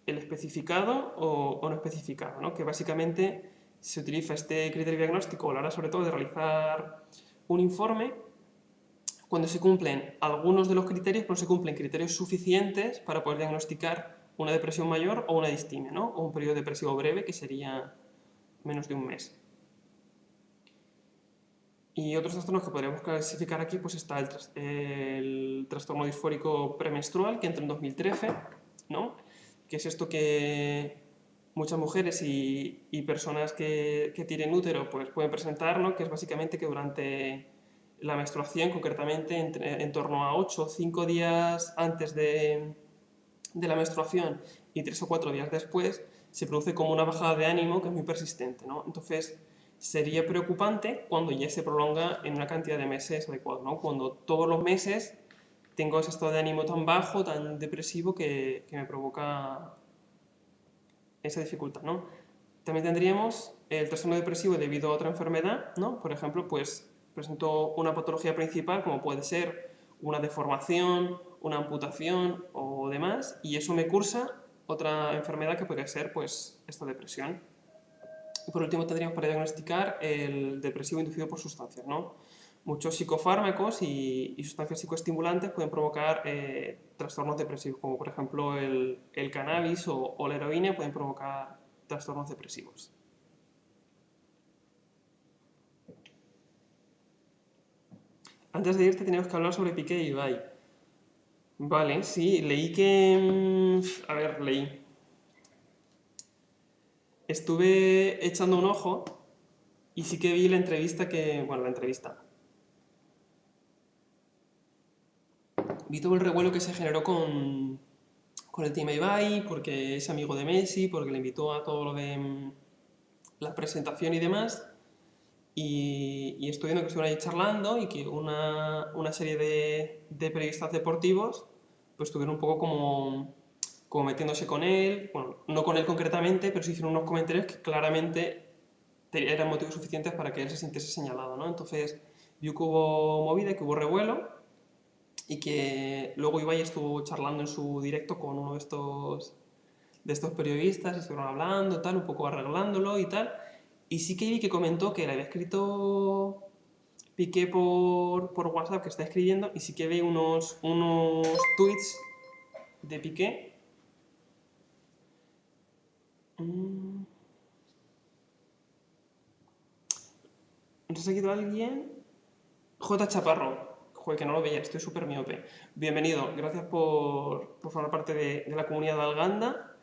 especificado o no especificado, ¿no? Que básicamente se utiliza este criterio diagnóstico a la hora sobre todo de realizar un informe cuando se cumplen algunos de los criterios, pero no se cumplen criterios suficientes para poder diagnosticar una depresión mayor o una distimia, ¿no? O un periodo depresivo breve, que sería menos de un mes. Y otros trastornos que podríamos clasificar aquí, pues está el trastorno disfórico premenstrual, que entra en 2013, ¿no? Que es esto que muchas mujeres y personas que tienen útero pues pueden presentar, ¿no? Que es básicamente que durante la menstruación, concretamente en torno a 8 o 5 días antes de la menstruación y 3 o 4 días después, se produce como una bajada de ánimo que es muy persistente, ¿no? Entonces, sería preocupante cuando ya se prolonga en una cantidad de meses adecuada, ¿no? Cuando todos los meses tengo ese estado de ánimo tan bajo, tan depresivo, que me provoca esa dificultad, ¿no? También tendríamos el trastorno depresivo debido a otra enfermedad, ¿no? Por ejemplo, pues presento una patología principal como puede ser una deformación, una amputación o demás, y eso me cursa otra enfermedad que podría ser pues esta depresión. Y por último tendríamos para diagnosticar el depresivo inducido por sustancias, ¿no? Muchos psicofármacos y sustancias psicoestimulantes pueden provocar trastornos depresivos, como por ejemplo el cannabis o la heroína pueden provocar trastornos depresivos. Antes de irte teníamos que hablar sobre Piqué y Ibai. Vale, sí, leí que... A ver, leí. Estuve echando un ojo y sí que vi la entrevista que... Bueno, la entrevista. vi todo el revuelo que se generó con el tema Ibai, porque es amigo de Messi, porque le invitó a todo lo de la presentación y demás. Y estoy viendo que estuvieron ahí charlando y que una serie de periodistas deportivos pues estuvieron un poco como metiéndose con él, bueno, no con él concretamente, pero sí hicieron unos comentarios que claramente eran motivos suficientes para que él se sintiese señalado, ¿no? Entonces, vi que hubo movida, que hubo revuelo y que luego Ibai estuvo charlando en su directo con uno de estos periodistas, estuvieron hablando, tal, un poco arreglándolo y tal. Y sí que vi que comentó que le había escrito Piqué por WhatsApp, que está escribiendo, y sí que vi unos tweets de Piqué. Mm, ¿Nos ha seguido alguien? J. Chaparro. Joder, que no lo veía, estoy súper miope. Bienvenido, gracias por formar parte de la comunidad de Alganda.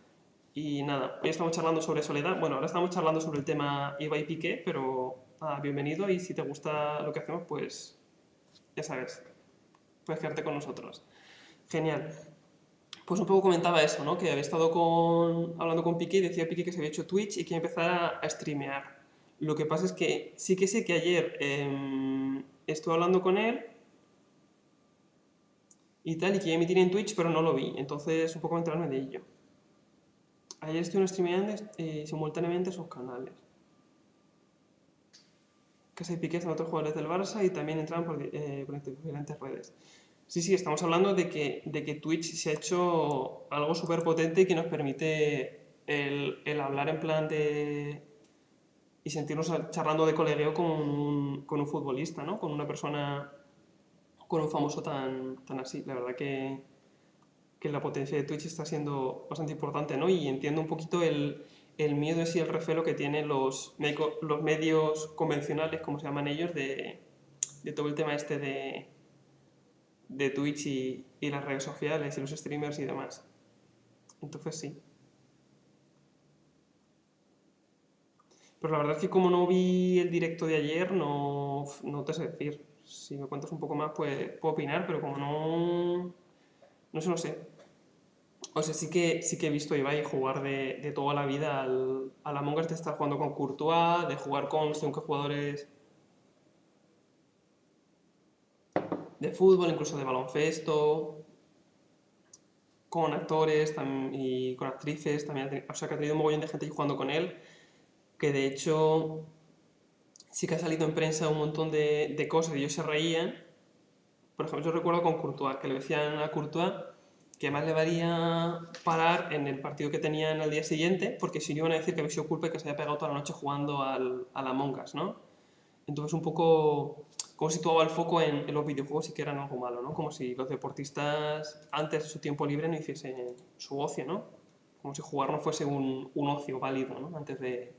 Y nada, hoy estamos charlando sobre soledad. Bueno, ahora estamos charlando sobre el tema Ibai Piqué, pero nada, bienvenido y si te gusta lo que hacemos, pues ya sabes, puedes quedarte con nosotros. Genial. Pues un poco comentaba eso, ¿no? Que había estado hablando con Piqué y decía Piqué que se había hecho Twitch y que iba a empezar a streamear. Lo que pasa es que sí que sé que ayer estuve hablando con él y tal, y que ya emitir en Twitch, pero no lo vi. Entonces, un poco enterarme de ello. Ayer estuve streameando simultáneamente sus canales. Que se Piqué son otros jugadores del Barça y también entran por diferentes redes. Sí, sí, estamos hablando de que Twitch se ha hecho algo súper potente y que nos permite el hablar en plan y sentirnos charlando de colegueo con un futbolista, ¿no? Con una persona, con un famoso tan así. La verdad que la potencia de Twitch está siendo bastante importante, ¿no? Y entiendo un poquito el miedo y el recelo que tienen los medios convencionales, como se llaman ellos, de todo el tema este de Twitch y las redes sociales y los streamers y demás. Entonces sí. Pero la verdad es que como no vi el directo de ayer, no te sé decir. Si me cuentas un poco más, pues puedo opinar, pero como no sé, no sé. O sea, sí que he visto a Ibai jugar de toda la vida al Among Us, de estar jugando con Courtois, de jugar con según qué jugadores de fútbol, incluso de baloncesto, con actores y con actrices también. O sea, que ha tenido un mogollón de gente ahí jugando con él, que de hecho sí que ha salido en prensa un montón de cosas y ellos se reían. Por ejemplo, yo recuerdo con Courtois, que le decían a Courtois que más le valía parar en el partido que tenían al día siguiente, porque si no iban a decir que había sido culpa y que se había pegado toda la noche jugando al Among Us, ¿no? Entonces un poco como situaba el foco en los videojuegos y que eran algo malo, ¿no? Como si los deportistas antes de su tiempo libre no hiciesen su ocio, ¿no? Como si jugar no fuese un ocio válido, ¿no? Antes de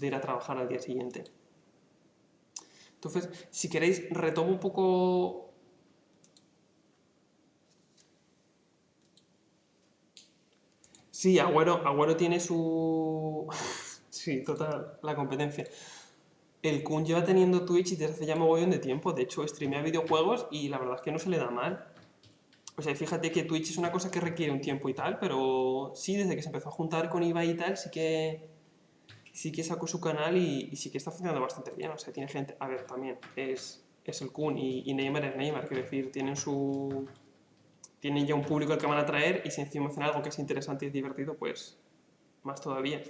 ir a trabajar al día siguiente. Entonces, si queréis, retomo un poco. Sí, Agüero tiene su. Sí, total, la competencia. El Kun lleva teniendo Twitch desde hace ya mogollón de tiempo. De hecho, streamea videojuegos y la verdad es que no se le da mal. O sea, fíjate que Twitch es una cosa que requiere un tiempo y tal, pero sí, desde que se empezó a juntar con Ibai y tal, sí que sacó su canal y sí que está funcionando bastante bien. O sea, tiene gente. A ver, también es el Kun y Neymar es Neymar, quiero decir, tienen ya un público al que van a traer y si encima hacen algo que es interesante y divertido, pues más todavía.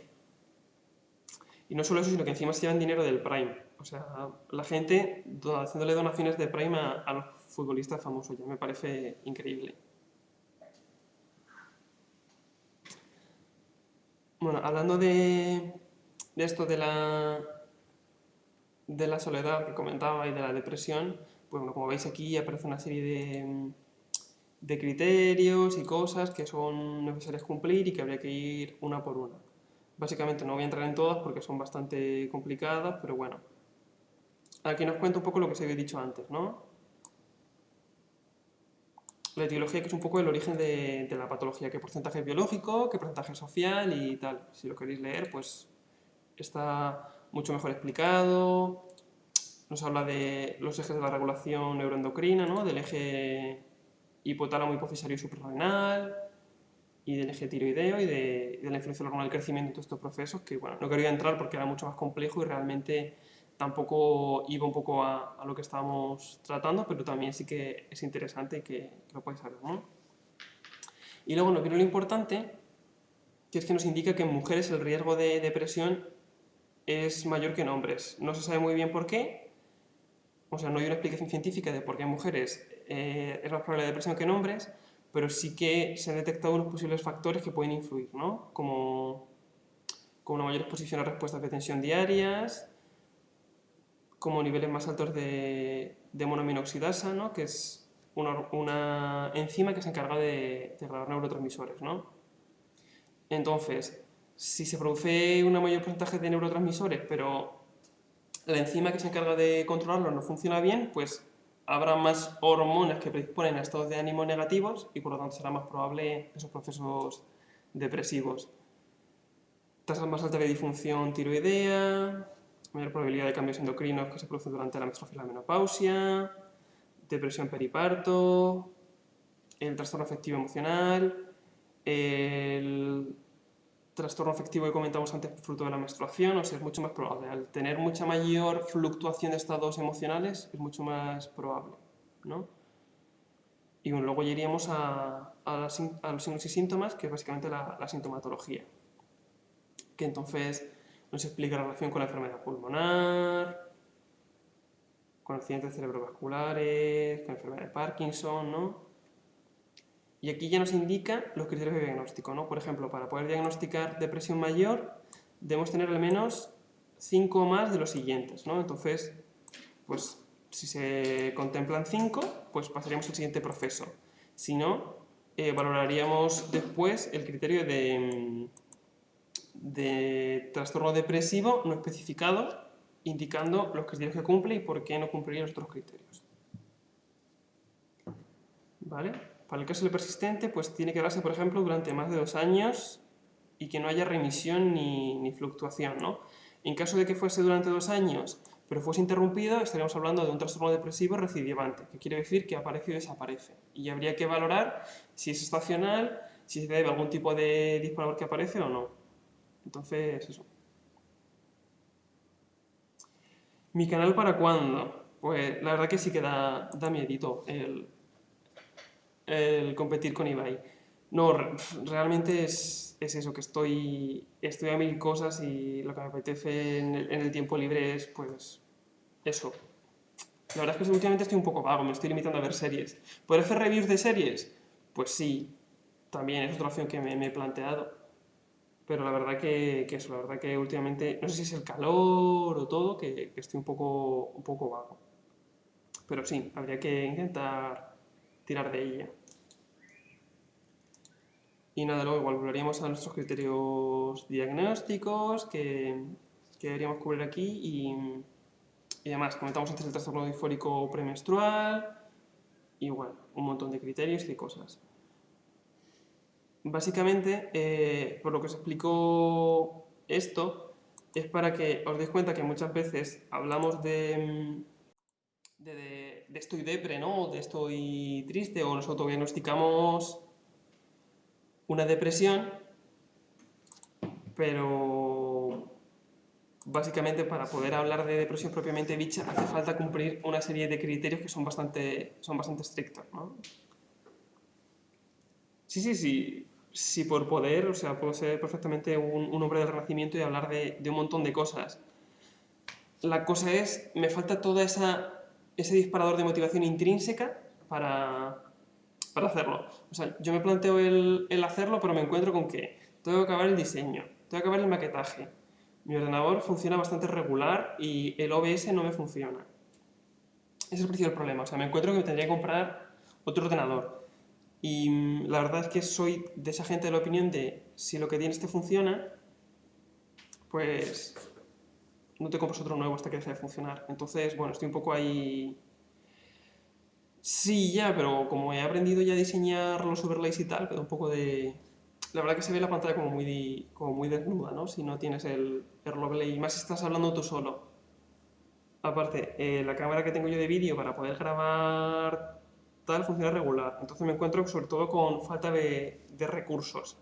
Y no solo eso, sino que encima se llevan dinero del Prime. O sea, la gente haciéndole donaciones de Prime a los futbolistas famosos, ya me parece increíble. Bueno, hablando de esto de la soledad que comentaba y de la depresión, pues bueno, como veis aquí aparece una serie de criterios y cosas que son necesarias cumplir y que habría que ir una por una. Básicamente no voy a entrar en todas porque son bastante complicadas, pero bueno. Aquí nos cuenta un poco lo que se había dicho antes, ¿no? La etiología, que es un poco el origen de la patología, qué porcentaje es biológico, qué porcentaje es social y tal. Si lo queréis leer, pues está mucho mejor explicado. Nos habla de los ejes de la regulación neuroendocrina, ¿no? Del eje hipotálamo hipofisario suprarrenal y del eje tiroideo y de la influencia hormonal del crecimiento de todos estos procesos, que bueno, no quería entrar porque era mucho más complejo y realmente tampoco iba un poco a lo que estábamos tratando, pero también sí que es interesante que lo podáis saber, ¿no? Y luego nos viene lo importante, que es que nos indica que en mujeres el riesgo de depresión es mayor que en hombres. No se sabe muy bien por qué, o sea, no hay una explicación científica de por qué en mujeres es más probable la depresión que en hombres, pero sí que se han detectado unos posibles factores que pueden influir, ¿no? Como una mayor exposición a respuestas de tensión diarias, como niveles más altos de monoaminoxidasa, ¿no? Que es una enzima que se encarga de grabar neurotransmisores, ¿no? Entonces, si se produce un mayor porcentaje de neurotransmisores, pero la enzima que se encarga de controlarlos no funciona bien, pues habrá más hormonas que predisponen a estados de ánimo negativos y por lo tanto será más probable esos procesos depresivos. Tasas más altas de disfunción tiroidea, mayor probabilidad de cambios endocrinos que se producen durante la menstruación y la menopausia, depresión periparto, el trastorno afectivo emocional, el trastorno afectivo que comentamos antes fruto de la menstruación, o sea, es mucho más probable. Al tener mucha mayor fluctuación de estados emocionales, es mucho más probable, ¿no? Y bueno, luego ya iríamos a los signos y síntomas, que es básicamente la sintomatología, que entonces nos explica la relación con la enfermedad pulmonar, con accidentes cerebrovasculares, con enfermedad de Parkinson, ¿no? Y aquí ya nos indica los criterios de diagnóstico, ¿no? Por ejemplo, para poder diagnosticar depresión mayor, debemos tener al menos 5 o más de los siguientes, ¿no? Entonces, pues si se contemplan 5, pues pasaríamos al siguiente proceso. Si no, valoraríamos después el criterio de trastorno depresivo no especificado, indicando los criterios que cumple y por qué no cumpliría los otros criterios. ¿Vale? Para el caso del persistente, pues tiene que darse, por ejemplo, durante más de 2 años y que no haya remisión ni fluctuación, ¿no? En caso de que fuese durante 2 años, pero fuese interrumpido, estaríamos hablando de un trastorno depresivo recidivante, que quiere decir que aparece y desaparece. Y habría que valorar si es estacional, si se debe a algún tipo de disparador que aparece o no. Entonces, eso. ¿Mi canal para cuándo? Pues la verdad que sí que da miedito el competir con Ibai. No, realmente es eso, que estoy a mil cosas y lo que me apetece en el tiempo libre es, pues, eso. La verdad es que últimamente estoy un poco vago, me estoy limitando a ver series. ¿Poder hacer reviews de series? Pues sí, también es otra opción que me he planteado. Pero la verdad que eso, la verdad que últimamente, no sé si es el calor o todo, que estoy un poco vago. Pero sí, habría que intentar tirar de ella. Y nada, luego igual volveríamos a nuestros criterios diagnósticos que deberíamos cubrir aquí y además comentamos antes el trastorno disfórico premenstrual y bueno, un montón de criterios y de cosas. Básicamente, por lo que os explico esto, es para que os deis cuenta que muchas veces hablamos de estoy depre, ¿no? De estoy triste o nos autodiagnosticamos una depresión, pero básicamente para poder hablar de depresión propiamente dicha hace falta cumplir una serie de criterios que son bastante estrictos, ¿no? Sí, sí, sí, sí, por poder, o sea, puedo ser perfectamente un hombre del Renacimiento y hablar de un montón de cosas. La cosa es, me falta ese disparador de motivación intrínseca para hacerlo. O sea, yo me planteo el hacerlo, pero me encuentro con que tengo que acabar el diseño, tengo que acabar el maquetaje. Mi ordenador funciona bastante regular y el OBS no me funciona. Ese es el principal problema. O sea, me encuentro que me tendría que comprar otro ordenador. Y la verdad es que soy de esa gente de la opinión de si lo que tienes te funciona, pues no te compras otro nuevo hasta que deje de funcionar. Entonces, bueno, estoy un poco ahí. Sí, ya, pero como he aprendido ya a diseñar los overlays y tal, pero un poco de. La verdad que se ve la pantalla como muy desnuda, ¿no? Si no tienes el overlay, más si estás hablando tú solo. Aparte, la cámara que tengo yo de vídeo para poder grabar tal funciona regular. Entonces me encuentro sobre todo con falta de recursos.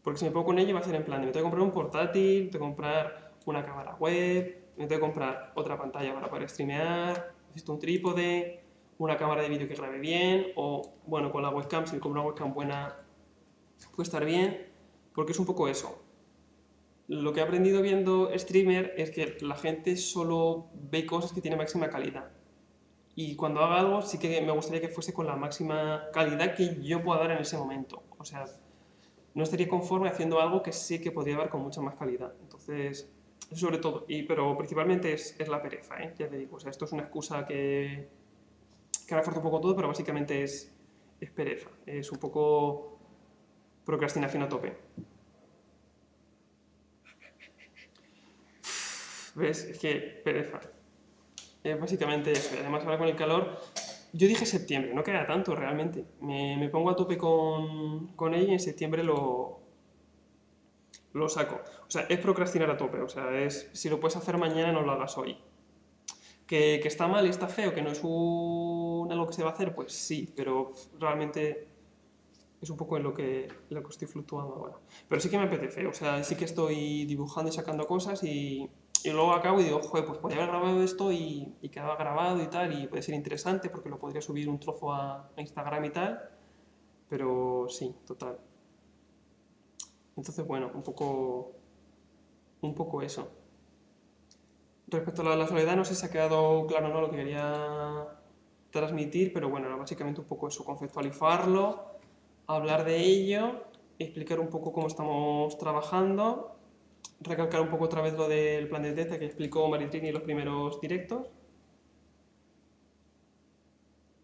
Porque si me pongo con ello va a ser en plan de me tengo que comprar un portátil, me tengo que comprar una cámara web, me tengo que comprar otra pantalla para poder streamear, necesito un trípode, una cámara de vídeo que grabe bien, o bueno, con la webcam, si me compro una webcam buena, puede estar bien, porque es un poco eso. Lo que he aprendido viendo streamer es que la gente solo ve cosas que tienen máxima calidad. Y cuando haga algo, sí que me gustaría que fuese con la máxima calidad que yo pueda dar en ese momento. O sea, no estaría conforme haciendo algo que sí que podría dar con mucha más calidad. Entonces, eso sobre todo, pero principalmente es la pereza, ¿eh? Ya te digo, o sea, esto es una excusa que refuerza un poco todo, pero básicamente es pereza, es un poco procrastinación a tope. ¿Ves? Es que pereza. Es básicamente eso. Y además ahora con el calor, yo dije septiembre, no queda tanto realmente. Me pongo a tope con ella y en septiembre lo saco. O sea, es procrastinar a tope. O sea, es si lo puedes hacer mañana, no lo hagas hoy. Que está mal y está feo, que no es algo que se va a hacer, pues sí, pero realmente es un poco en lo que estoy fluctuando ahora. Pero sí que me apetece, o sea, sí que estoy dibujando y sacando cosas y luego acabo y digo, joder, pues podría haber grabado esto y quedaba grabado y tal, y puede ser interesante porque lo podría subir un trozo a Instagram y tal, pero sí, total. Entonces, bueno, un poco eso. Respecto a la soledad, no sé si ha quedado claro o no lo que quería transmitir, pero bueno, era básicamente un poco eso, conceptualizarlo, hablar de ello, explicar un poco cómo estamos trabajando, recalcar un poco otra vez lo del plan de Teta que explicó Maritrini en los primeros directos,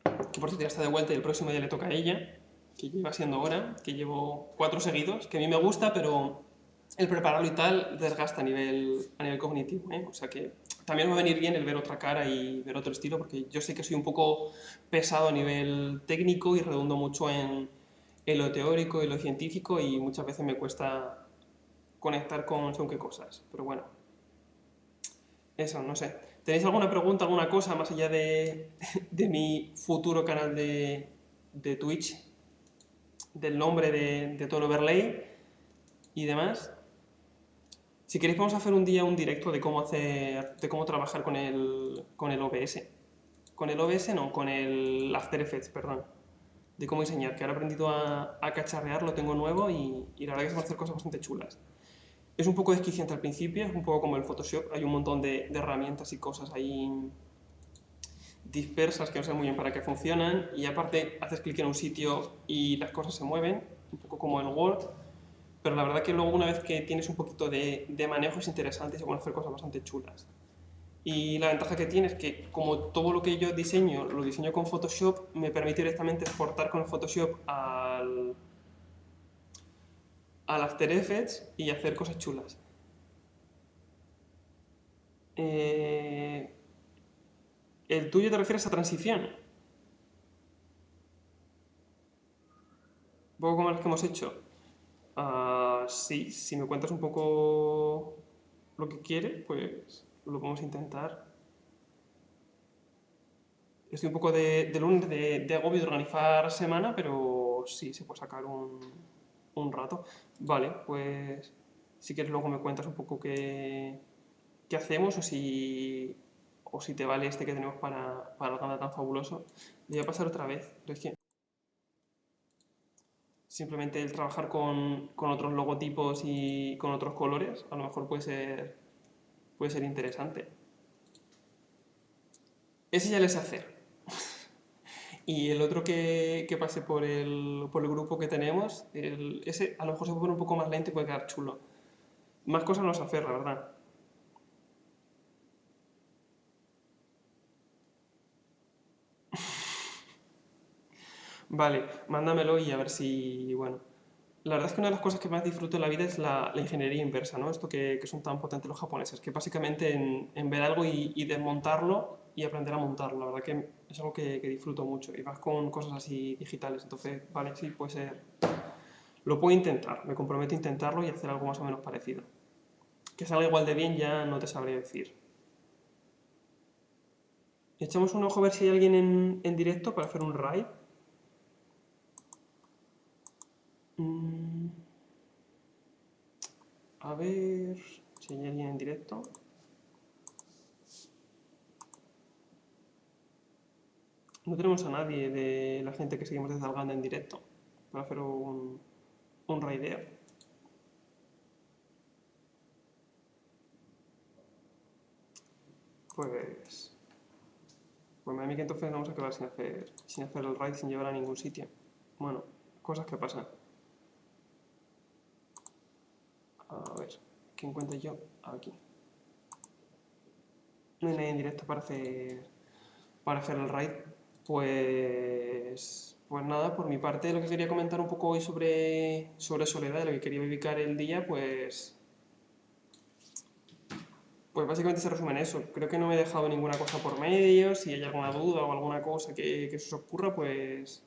que por cierto ya está de vuelta y el próximo ya le toca a ella, que lleva siendo hora, que llevo 4 seguidos, que a mí me gusta, pero el prepararlo y tal desgasta a nivel cognitivo, ¿eh? O sea que también va a venir bien el ver otra cara y ver otro estilo, porque yo sé que soy un poco pesado a nivel técnico y redundo mucho en lo teórico y lo científico y muchas veces me cuesta conectar con según qué cosas. Pero bueno, eso, no sé. ¿Tenéis alguna pregunta, alguna cosa más allá de mi futuro canal de Twitch, del nombre de todo el overlay y demás? Si queréis podemos hacer un día un directo de cómo trabajar con el OBS. Con el OBS no, con el After Effects, perdón. De cómo diseñar, que ahora he aprendido a cacharrear, lo tengo nuevo y la verdad que se van a hacer cosas bastante chulas. Es un poco desquiciante al principio, es un poco como el Photoshop, hay un montón de herramientas y cosas ahí dispersas que no sé muy bien para qué funcionan y aparte haces clic en un sitio y las cosas se mueven, un poco como el Word, pero la verdad que luego una vez que tienes un poquito de manejo es interesante y se pueden hacer cosas bastante chulas. Y la ventaja que tiene es que como todo lo que yo diseño lo diseño con Photoshop, me permite directamente exportar con Photoshop al After Effects y hacer cosas chulas. Eh, ¿El tuyo te refieres a transición? Un poco como las que hemos hecho. Sí, si me cuentas un poco lo que quieres, pues lo podemos intentar. Estoy un poco de lunes de agobio de organizar semana, pero sí, se puede sacar un rato. Vale, pues si quieres luego me cuentas un poco qué hacemos o si te vale este que tenemos para el canal tan fabuloso. Le voy a pasar otra vez, pero es que simplemente el trabajar con otros logotipos y con otros colores a lo mejor puede ser interesante. Ese ya le sé hacer. Y el otro que pase por el grupo que tenemos, ese a lo mejor se puede poner un poco más lento y puede quedar chulo. Más cosas no sé hacer, la verdad. Vale, mándamelo y a ver si, bueno. La verdad es que una de las cosas que más disfruto en la vida es la ingeniería inversa, ¿no? Esto que son tan potentes los japoneses, que básicamente en ver algo y desmontarlo y aprender a montarlo. La verdad que es algo que disfruto mucho y vas con cosas así digitales. Entonces, vale, sí, puede ser. Lo puedo intentar, me comprometo a intentarlo y hacer algo más o menos parecido. Que salga igual de bien ya no te sabría decir. Echamos un ojo a ver si hay alguien en directo para hacer un raid. A ver si hay alguien en directo. No tenemos a nadie de la gente que seguimos desde Alganda en directo para hacer un raideo. Pues me da a mí que entonces vamos a acabar sin hacer el raid, sin llevar a ningún sitio. Bueno, cosas que pasan. A ver, ¿qué encuentro yo? Aquí. No hay nadie en directo para hacer el raid. Pues nada, por mi parte lo que quería comentar un poco hoy sobre Soledad, lo que quería dedicar el día, pues básicamente se resume en eso. Creo que no me he dejado ninguna cosa por medio. Si hay alguna duda o alguna cosa que se os ocurra, pues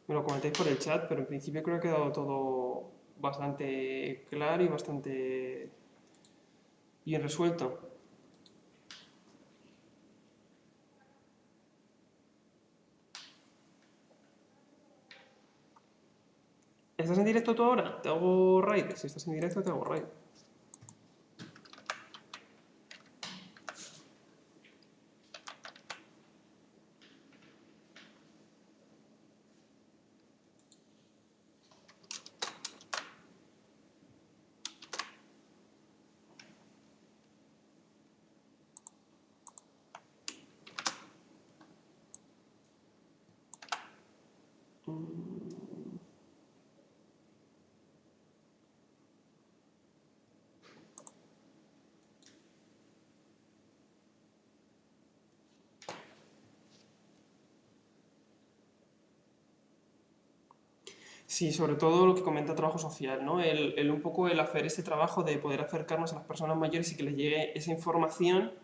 me lo comentáis por el chat, pero en principio creo que ha quedado todo bastante claro y bastante bien resuelto. ¿Estás en directo tú ahora? ¿Te hago raid? Si estás en directo, te hago raid. Sí, sobre todo lo que comenta trabajo social, ¿no? Un poco el hacer ese trabajo de poder acercarnos a las personas mayores y que les llegue esa información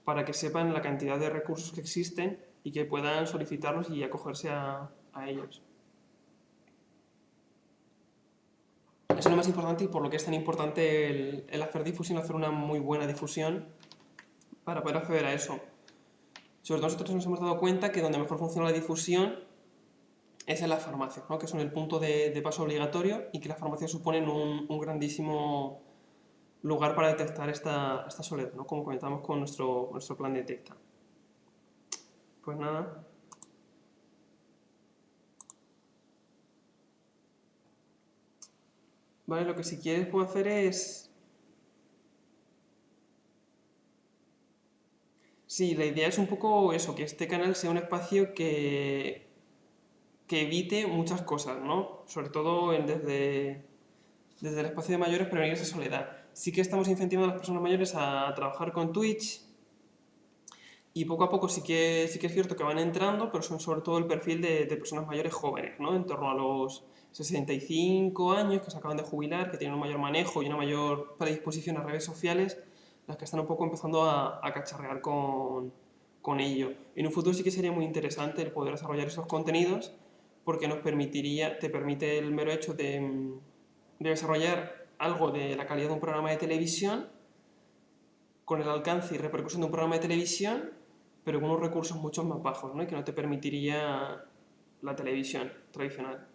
para que sepan la cantidad de recursos que existen y que puedan solicitarlos y acogerse a ellos. Eso es lo más importante y por lo que es tan importante el hacer difusión, hacer una muy buena difusión para poder acceder a eso. Sobre todo nosotros nos hemos dado cuenta que donde mejor funciona la difusión es en las farmacias, ¿no? Que son el punto de paso obligatorio y que las farmacias suponen un grandísimo lugar para detectar esta soledad, ¿no? Como comentamos con nuestro plan de detecta. Pues nada. Vale, lo que si quieres puedo hacer es... Sí, la idea es un poco eso, que este canal sea un espacio que evite muchas cosas, ¿no? Sobre todo desde el espacio de mayores prevenir esa soledad. Sí que estamos incentivando a las personas mayores a trabajar con Twitch y poco a poco sí que es cierto que van entrando, pero son sobre todo el perfil de personas mayores jóvenes, ¿no? En torno a los 65 años que se acaban de jubilar, que tienen un mayor manejo y una mayor predisposición a redes sociales, las que están un poco empezando a cacharrear con ello. En un futuro sí que sería muy interesante el poder desarrollar esos contenidos porque te permite el mero hecho de desarrollar algo de la calidad de un programa de televisión con el alcance y repercusión de un programa de televisión, pero con unos recursos mucho más bajos, ¿no? Y que no te permitiría la televisión tradicional.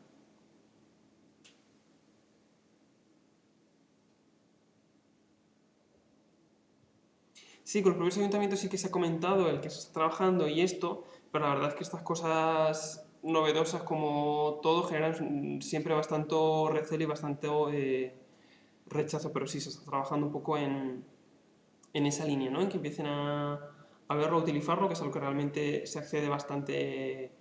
Sí, con los propios ayuntamientos sí que se ha comentado el que se está trabajando y esto, pero la verdad es que estas cosas novedosas como todo generan siempre bastante recelo y bastante rechazo, pero sí se está trabajando un poco en esa línea, ¿no? En que empiecen a verlo, a utilizarlo, que es algo que realmente se accede bastante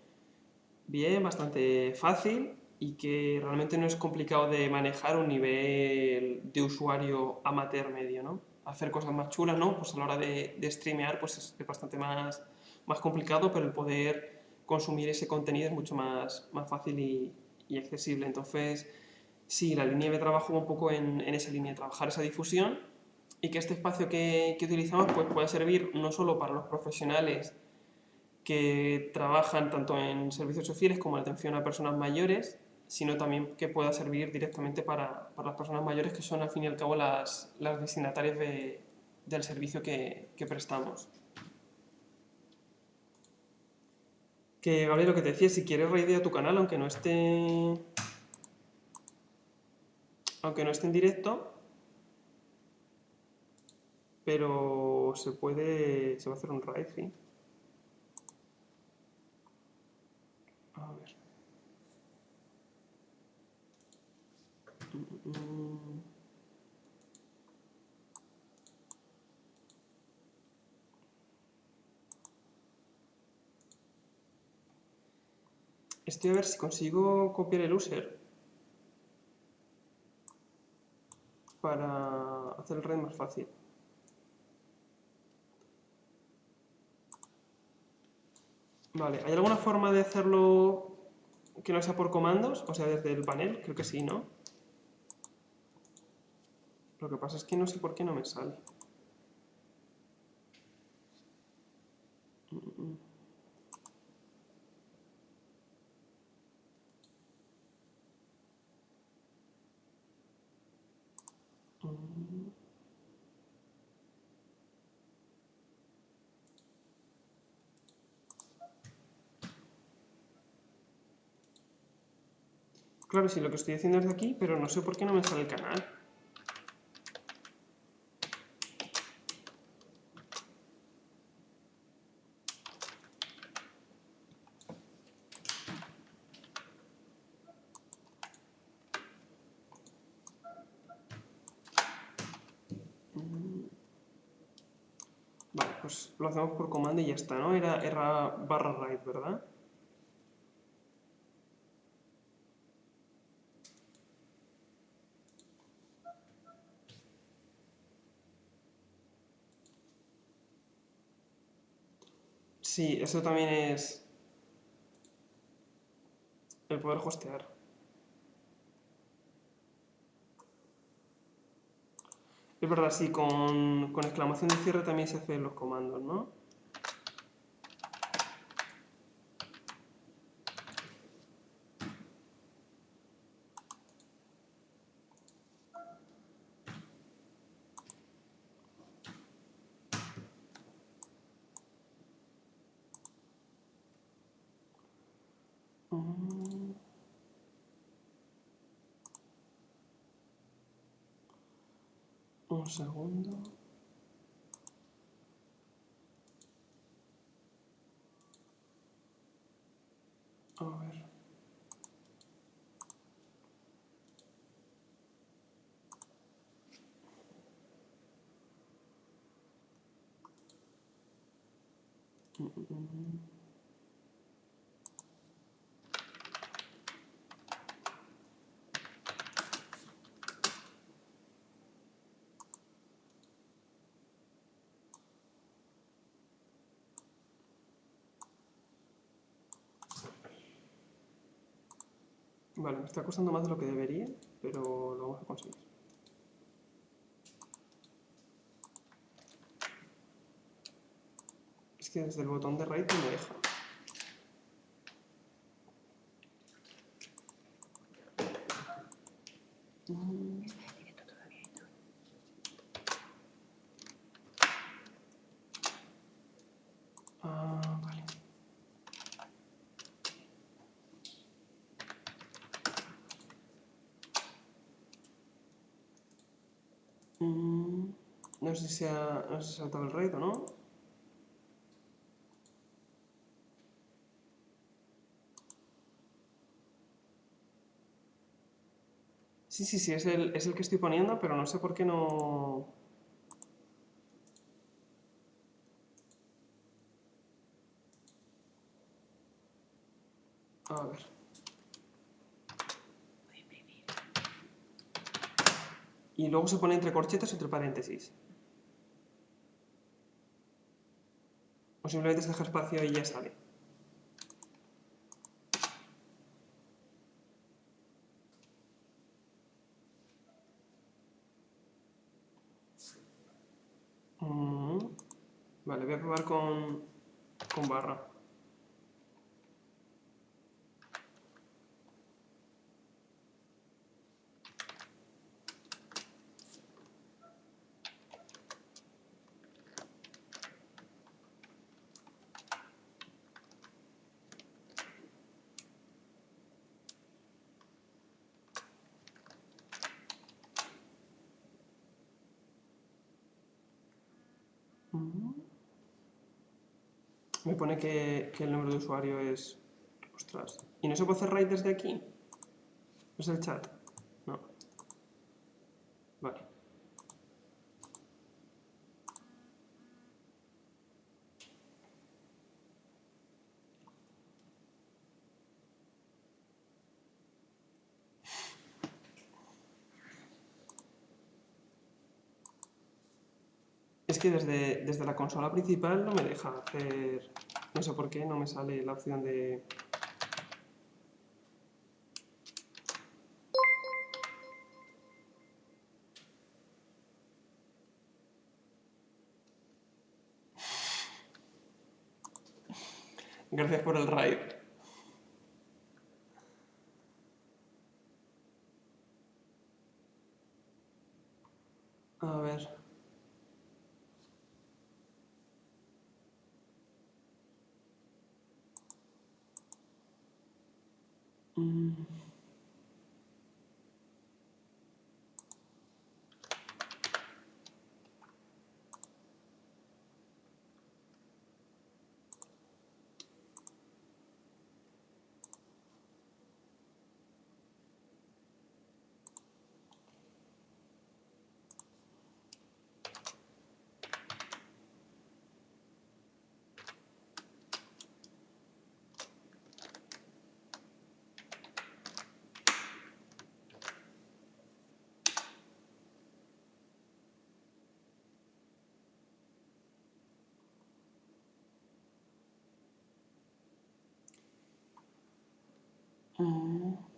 bien, bastante fácil y que realmente no es complicado de manejar un nivel de usuario amateur medio, ¿no? Hacer cosas más chulas, ¿no? Pues a la hora de streamear pues es bastante más complicado, pero el poder consumir ese contenido es mucho más fácil y accesible. Entonces, sí, la línea de trabajo va un poco en esa línea, trabajar esa difusión y que este espacio que utilizamos pues pueda servir no solo para los profesionales que trabajan tanto en servicios sociales como en atención a personas mayores, sino también que pueda servir directamente para las personas mayores que son al fin y al cabo las destinatarias del servicio que prestamos. Que, Gabriel, lo que te decía, si quieres raidea tu canal, aunque no esté en directo, pero se puede hacer un raid, sí. A ver. Mm. Estoy a ver si consigo copiar el user para hacer el raid más fácil. Vale, ¿hay alguna forma de hacerlo que no sea por comandos? O sea, desde el panel, creo que sí, ¿no? Lo que pasa es que no sé por qué no me sale. Claro, sí, lo que estoy haciendo es de aquí, pero no sé por qué no me sale el canal. Vale, pues lo hacemos por comando y ya está, ¿no? Era barra raid, ¿verdad? Sí, eso también es el poder hostear. Es verdad, sí, con exclamación de cierre también se hacen los comandos, ¿no? Mm, un segundo. A ver. Vale, me está costando más de lo que debería, pero lo vamos a conseguir. Es que desde el botón de raid no me deja. Ah, vale. No sé si se ha saltado el raid o no. Sí, sí, sí, es el que estoy poniendo, pero no sé por qué no... A ver. Y luego se pone entre corchetes o entre paréntesis. O simplemente se deja espacio y ya sale. Mm, Vale, voy a probar con barra. Me pone que el número de usuario es... Ostras. ¿Y no se puede hacer raid desde aquí? ¿Es el chat? No. Vale. Es que desde la consola principal no me deja hacer... No sé por qué, no me sale la opción de... Gracias por el raid. A ver... Mm.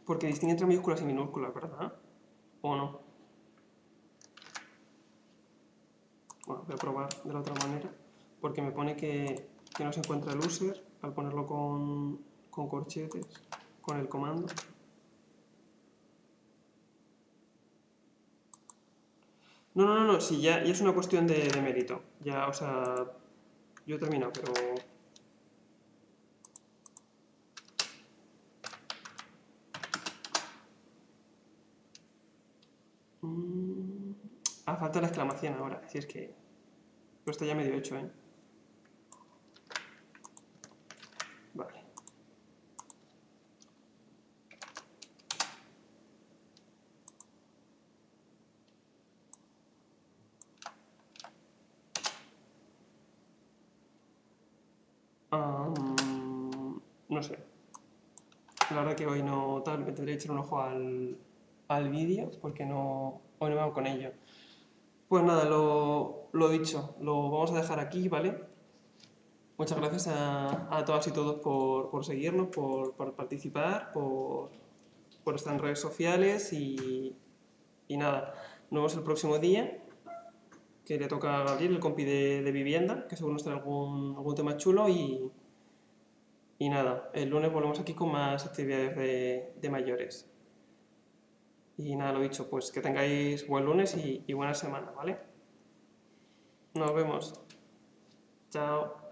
Porque distingue entre mayúsculas y minúsculas, ¿verdad? ¿O no? Bueno, voy a probar de la otra manera. Porque me pone que no se encuentra el user al ponerlo con corchetes, con el comando. No, sí, ya es una cuestión de mérito. Ya, o sea, yo he terminado, pero... falta la exclamación ahora, si es que... Pero está ya medio hecho, ¿eh? Vale. No sé. La verdad que hoy no tal, me tendré que echar un ojo al vídeo porque hoy no me hago con ello. Pues nada, lo dicho, lo vamos a dejar aquí, ¿vale? Muchas gracias a todas y todos por seguirnos, por participar, por estar en redes sociales y nada, nos vemos el próximo día, que le toca a Gabriel, el compi de vivienda, que seguro nos trae algún tema chulo y nada, el lunes volvemos aquí con más actividades de mayores. Y nada, lo dicho, pues que tengáis buen lunes y buena semana, ¿vale? Nos vemos. Chao.